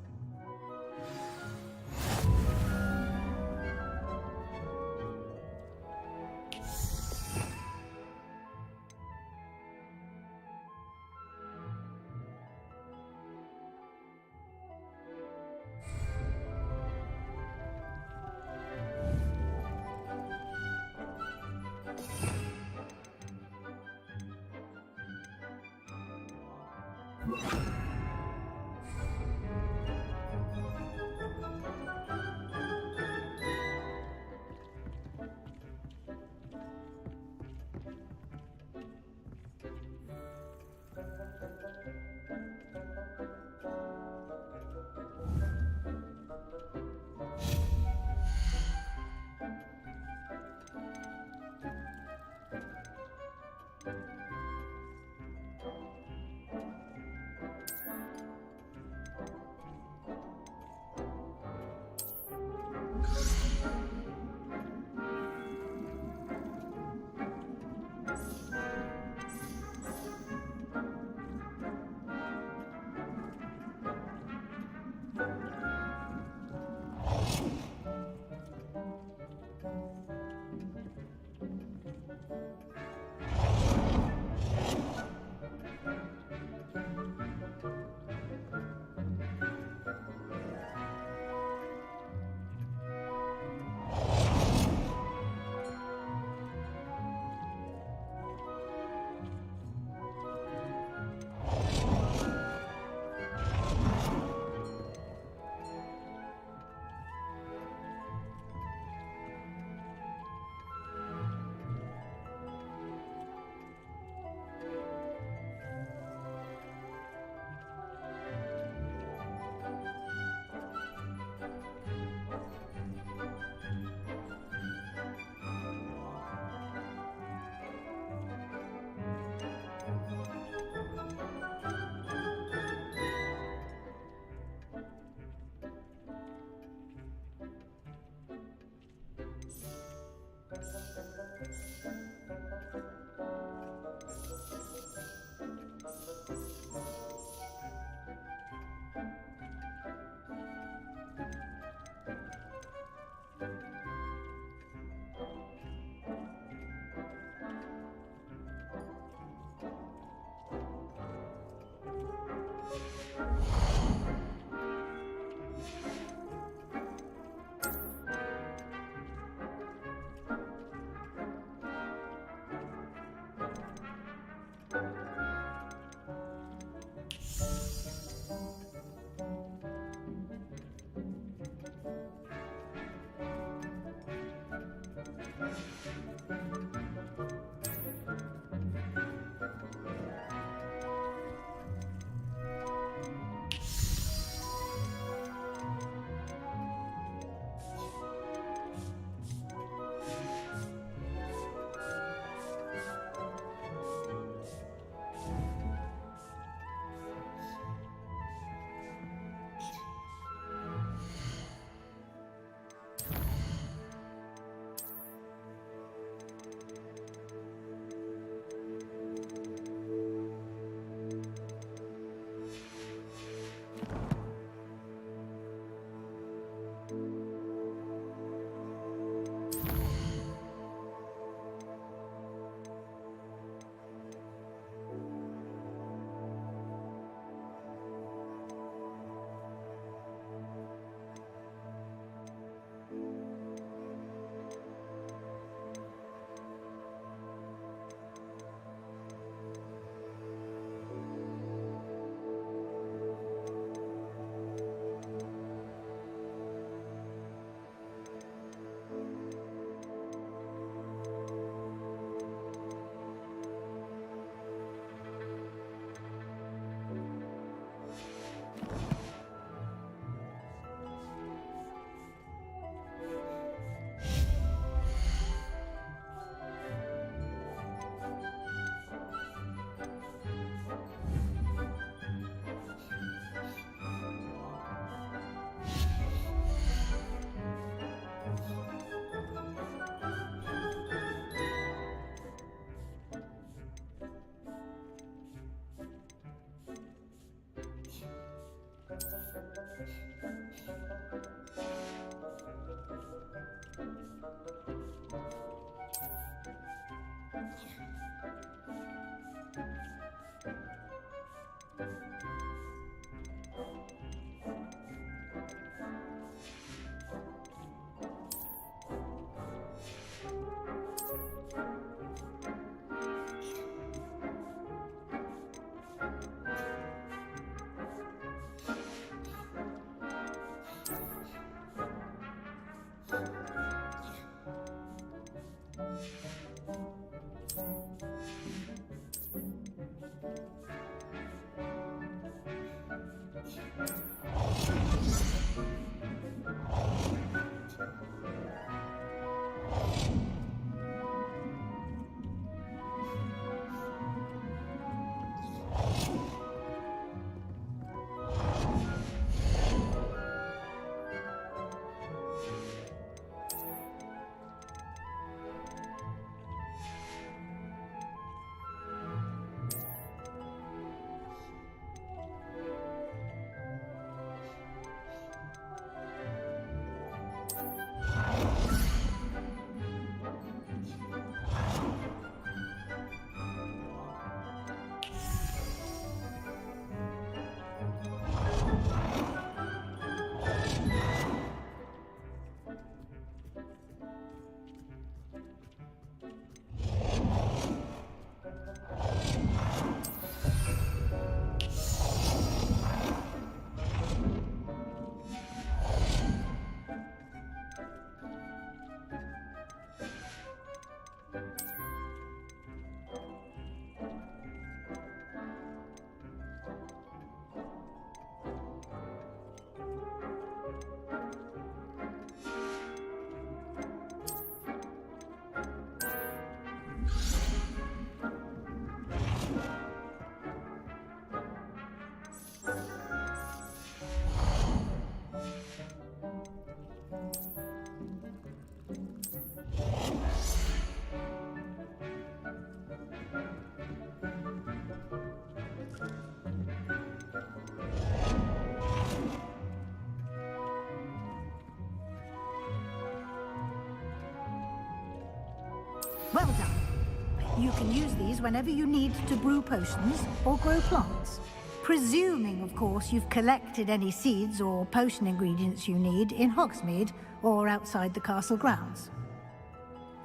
Well done. You can use these whenever you need to brew potions or grow plants. Presuming, of course, you've collected any seeds or potion ingredients you need in Hogsmeade or outside the castle grounds.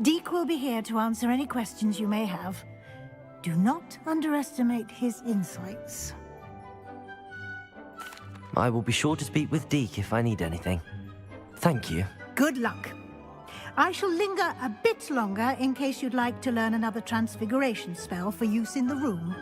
Deek will be here to answer any questions you may have. Do not underestimate his insights. I will be sure to speak with Deek if I need anything. Thank you. Good luck. I shall linger a bit longer in case you'd like to learn another transfiguration spell for use in the room.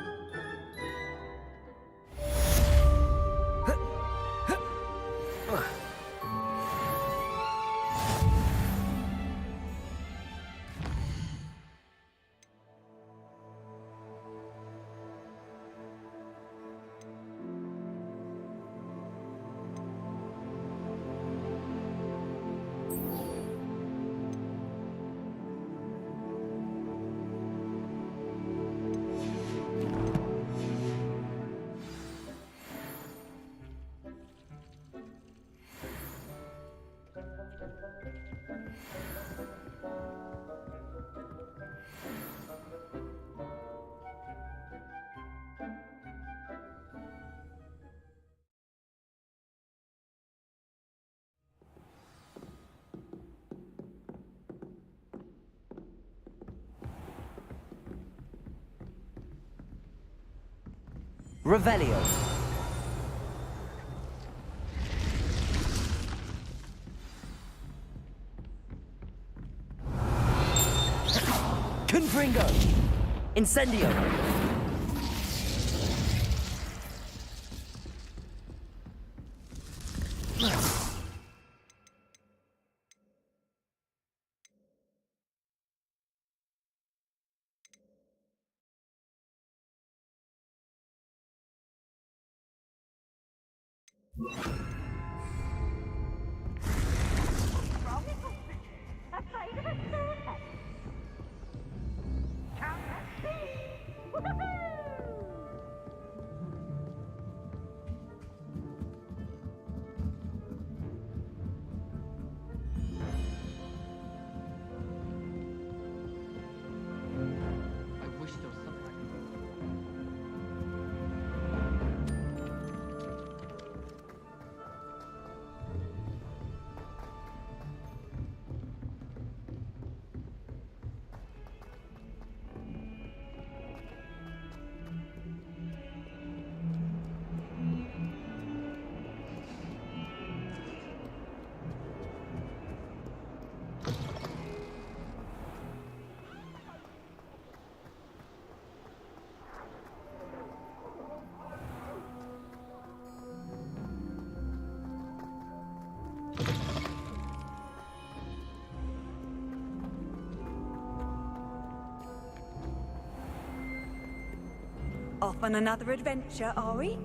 Revelio. Confringo. Incendio. Off on another adventure, are we?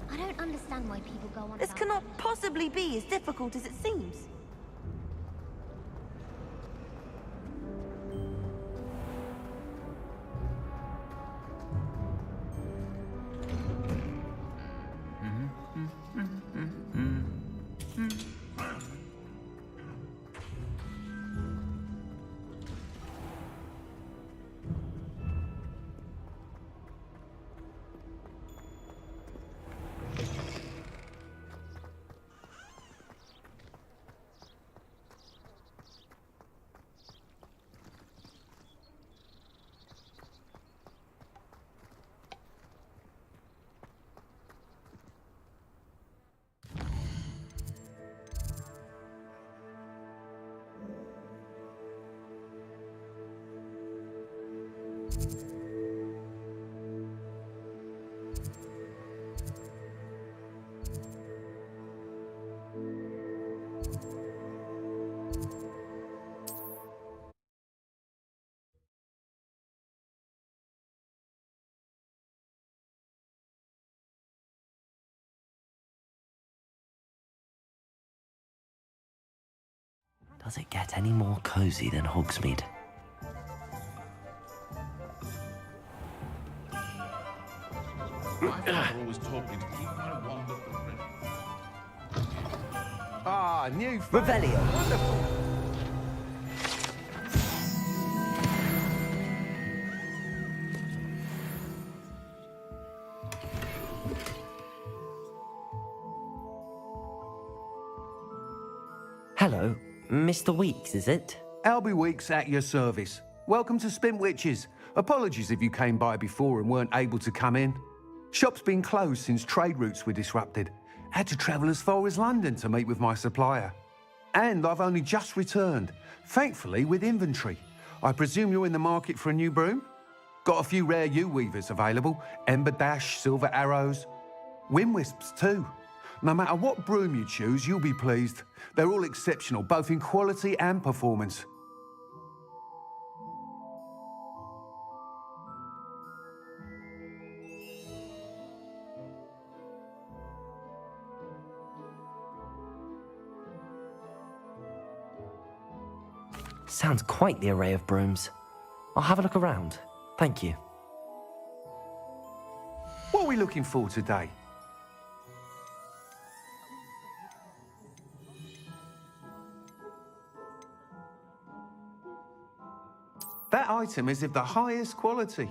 I don't understand why people go on This about cannot possibly be as difficult as it seems. Does it get any more cozy than Hogsmeade? My father always taught me to keep my wand at the ready. Ah, new Revelio. Wonderful. Hello, Mr. Weeks, is it? Albie Weeks at your service. Welcome to Spint Witches. Apologies if you came by before and weren't able to come in. Shop's been closed since trade routes were disrupted. Had to travel as far as London to meet with my supplier. And I've only just returned, thankfully with inventory. I presume you're in the market for a new broom? Got a few rare yew-weavers available. Ember Dash, Silver Arrows. Wind Wisps too. No matter what broom you choose, you'll be pleased. They're all exceptional, both in quality and performance. Sounds quite the array of brooms. I'll have a look around. Thank you. What are we looking for today? That item is of the highest quality.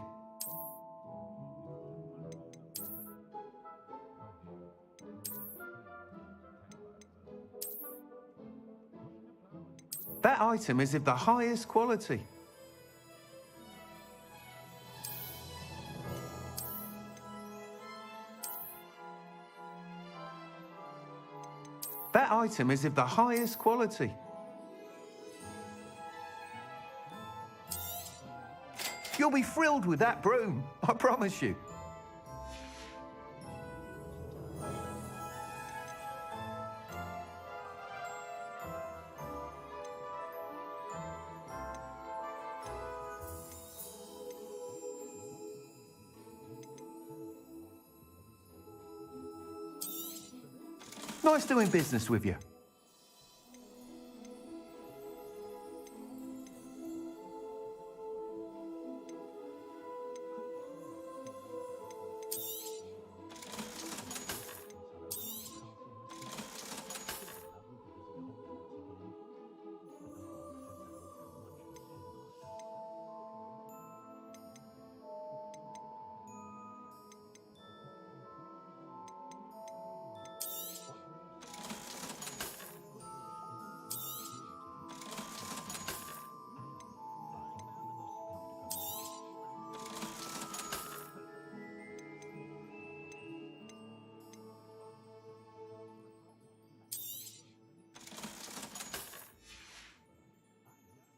That item is of the highest quality. That item is of the highest quality. You'll be thrilled with that broom, I promise you. Nice doing business with you.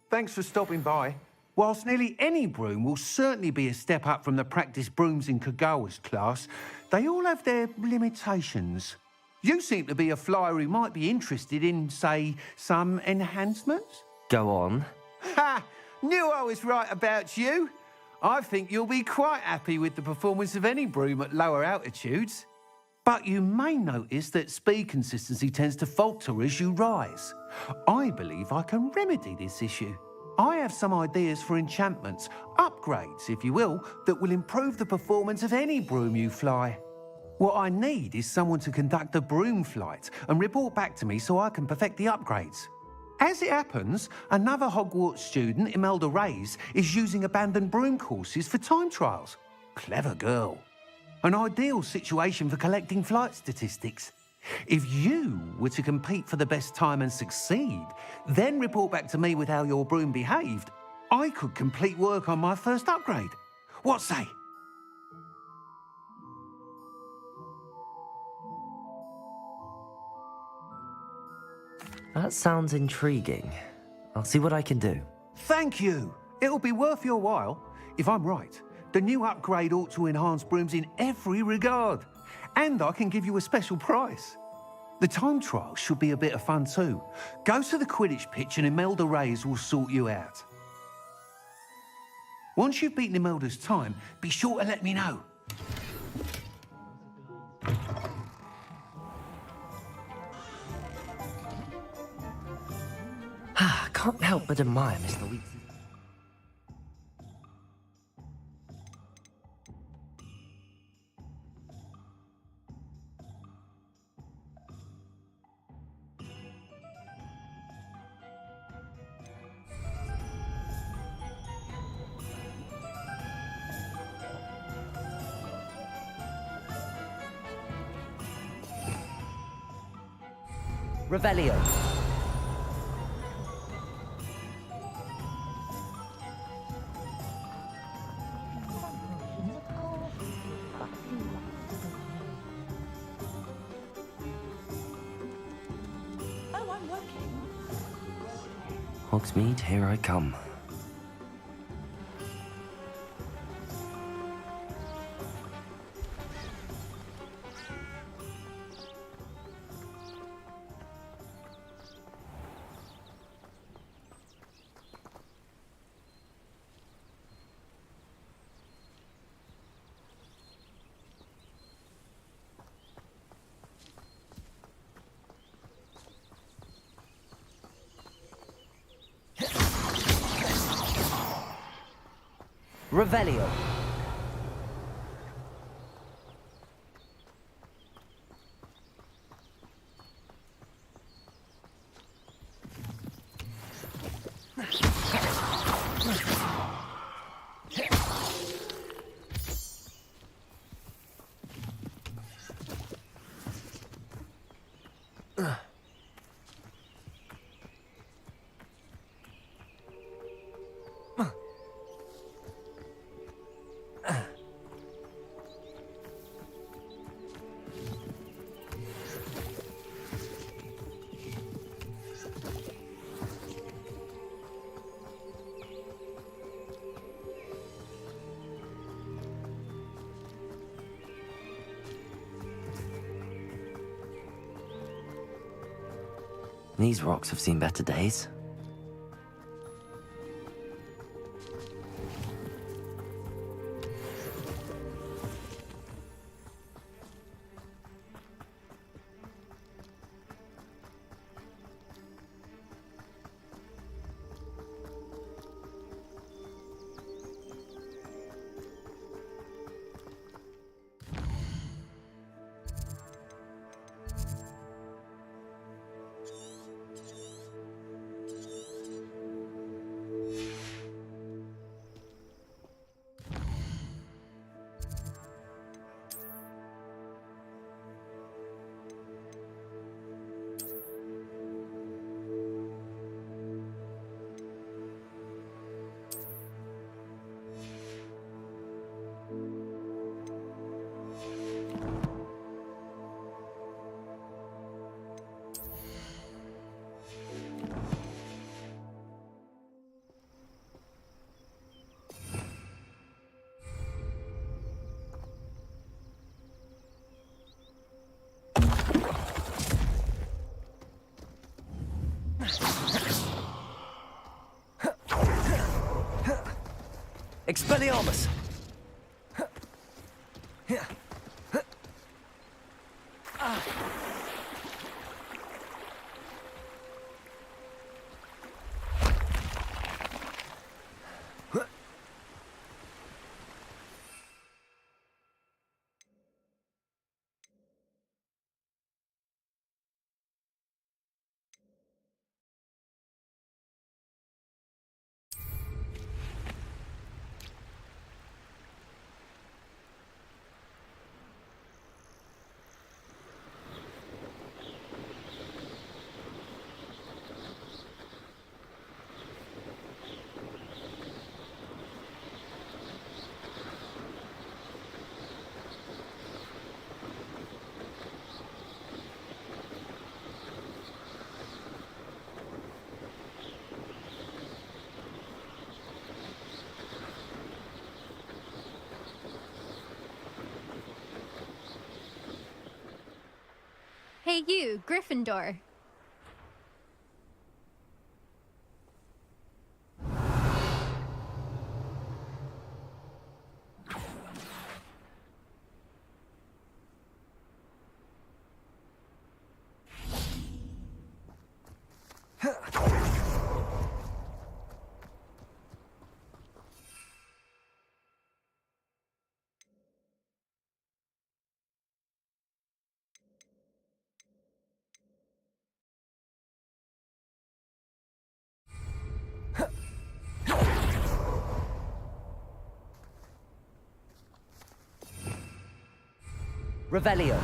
Thanks for stopping by. Whilst nearly any broom will certainly be a step up from the practice brooms in Kagawa's class, they all have their limitations. You seem to be a flyer who might be interested in, say, some enhancements? Go on. Ha! Knew I was right about you. I think you'll be quite happy with the performance of any broom at lower altitudes. But you may notice that speed consistency tends to falter as you rise. I believe I can remedy this issue. I have some ideas for enchantments, upgrades, if you will, that will improve the performance of any broom you fly. What I need is someone to conduct a broom flight and report back to me so I can perfect the upgrades. As it happens, another Hogwarts student, Imelda Reyes, is using abandoned broom courses for time trials. Clever girl. An ideal situation for collecting flight statistics. If you were to compete for the best time and succeed, then report back to me with how your broom behaved, I could complete work on my first upgrade. What say? That sounds intriguing. I'll see what I can do. Thank you. It'll be worth your while. If I'm right, the new upgrade ought to enhance brooms in every regard. And I can give you a special price. The time trial should be a bit of fun too. Go to the Quidditch pitch and Imelda Reyes will sort you out. Once you've beaten Imelda's time, be sure to let me know. Can't help but admire Miss Louise. Revelio. Oh, I'm working. Hogsmeade, here I come. Revelio. These rocks have seen better days. Expelliarmus! Hey you, Gryffindor. Revelio.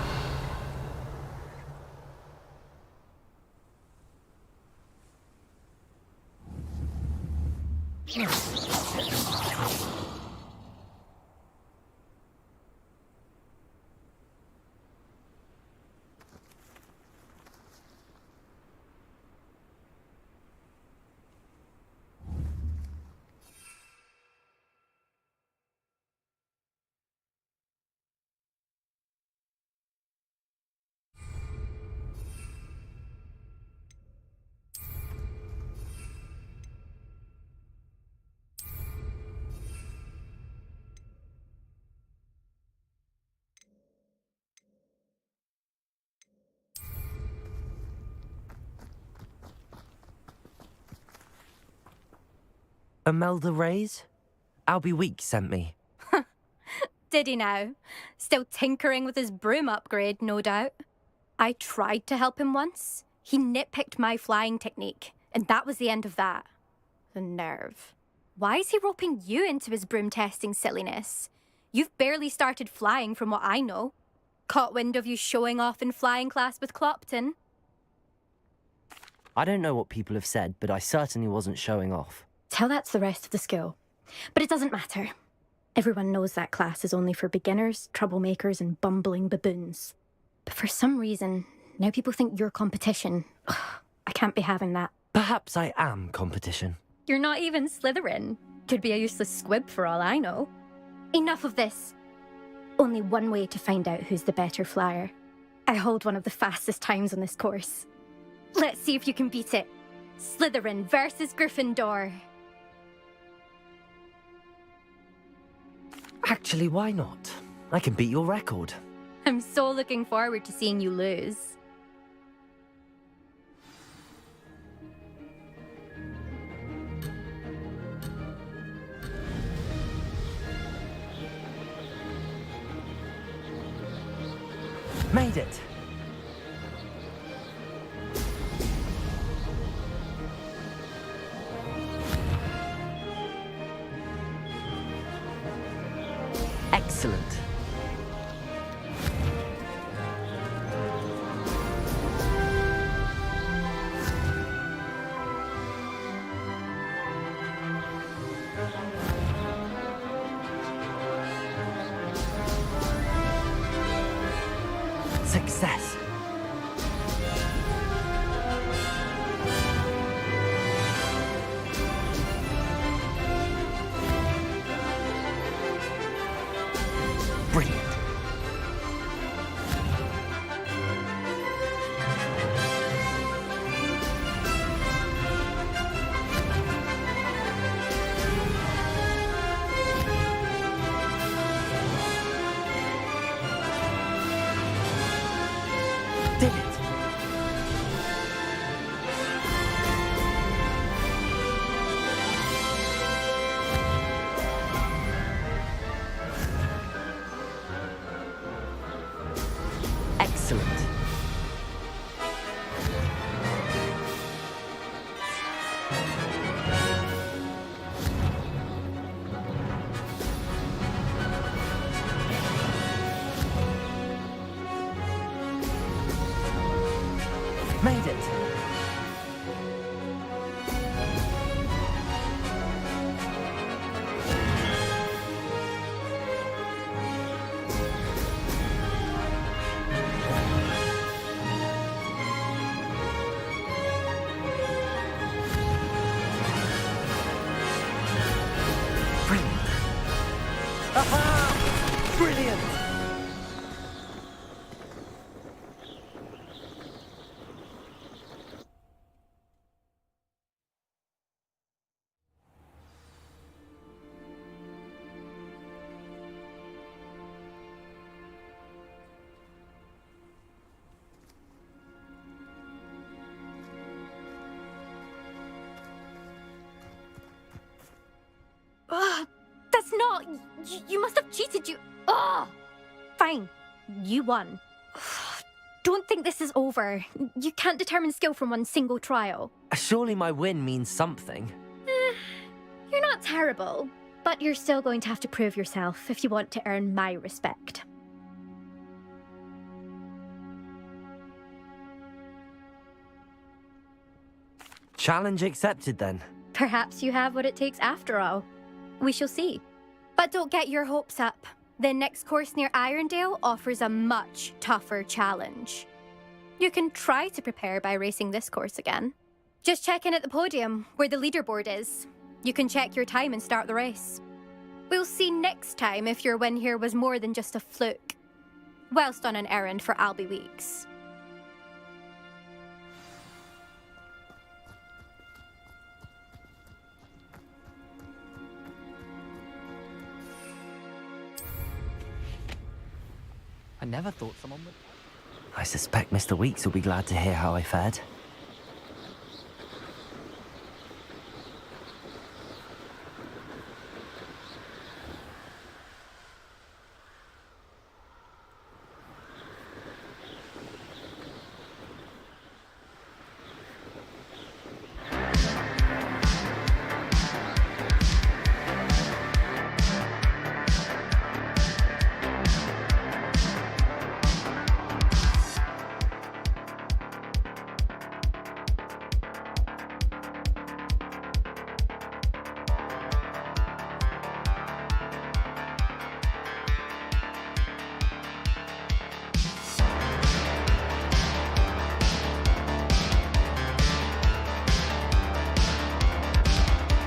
Imelda Reyes? Albie Weeks sent me. Did he now? Still tinkering with his broom upgrade, no doubt. I tried to help him once. He nitpicked my flying technique, and that was the end of that. The nerve. Why is he roping you into his broom testing silliness? You've barely started flying from what I know. Caught wind of you showing off in flying class with Clopton. I don't know what people have said, but I certainly wasn't showing off. Tell that to the rest of the school. But it doesn't matter. Everyone knows that class is only for beginners, troublemakers, and bumbling baboons. But for some reason, now people think you're competition. Ugh, I can't be having that. Perhaps I am competition. You're not even Slytherin. Could be a useless squib for all I know. Enough of this. Only one way to find out who's the better flyer. I hold one of the fastest times on this course. Let's see if you can beat it. Slytherin versus Gryffindor. Actually, why not? I can beat your record. I'm so looking forward to seeing you lose. Made it! Excellent. Success. Brilliant. Did it. Excellent. Made it. Brilliant. Aha! Brilliant. Ugh, that's not... You must have cheated, you... Ugh! Fine. You won. Don't think this is over. You can't determine skill from one single trial. Surely my win means something. You're not terrible, but you're still going to have to prove yourself if you want to earn my respect. Challenge accepted then. Perhaps you have what it takes after all. We shall see. But don't get your hopes up. The next course near Irondale offers a much tougher challenge. You can try to prepare by racing this course again. Just check in at the podium, where the leaderboard is. You can check your time and start the race. We'll see next time if your win here was more than just a fluke. Whilst on an errand for Albie Weeks. I never thought someone would... I suspect Mr. Weeks will be glad to hear how I fared.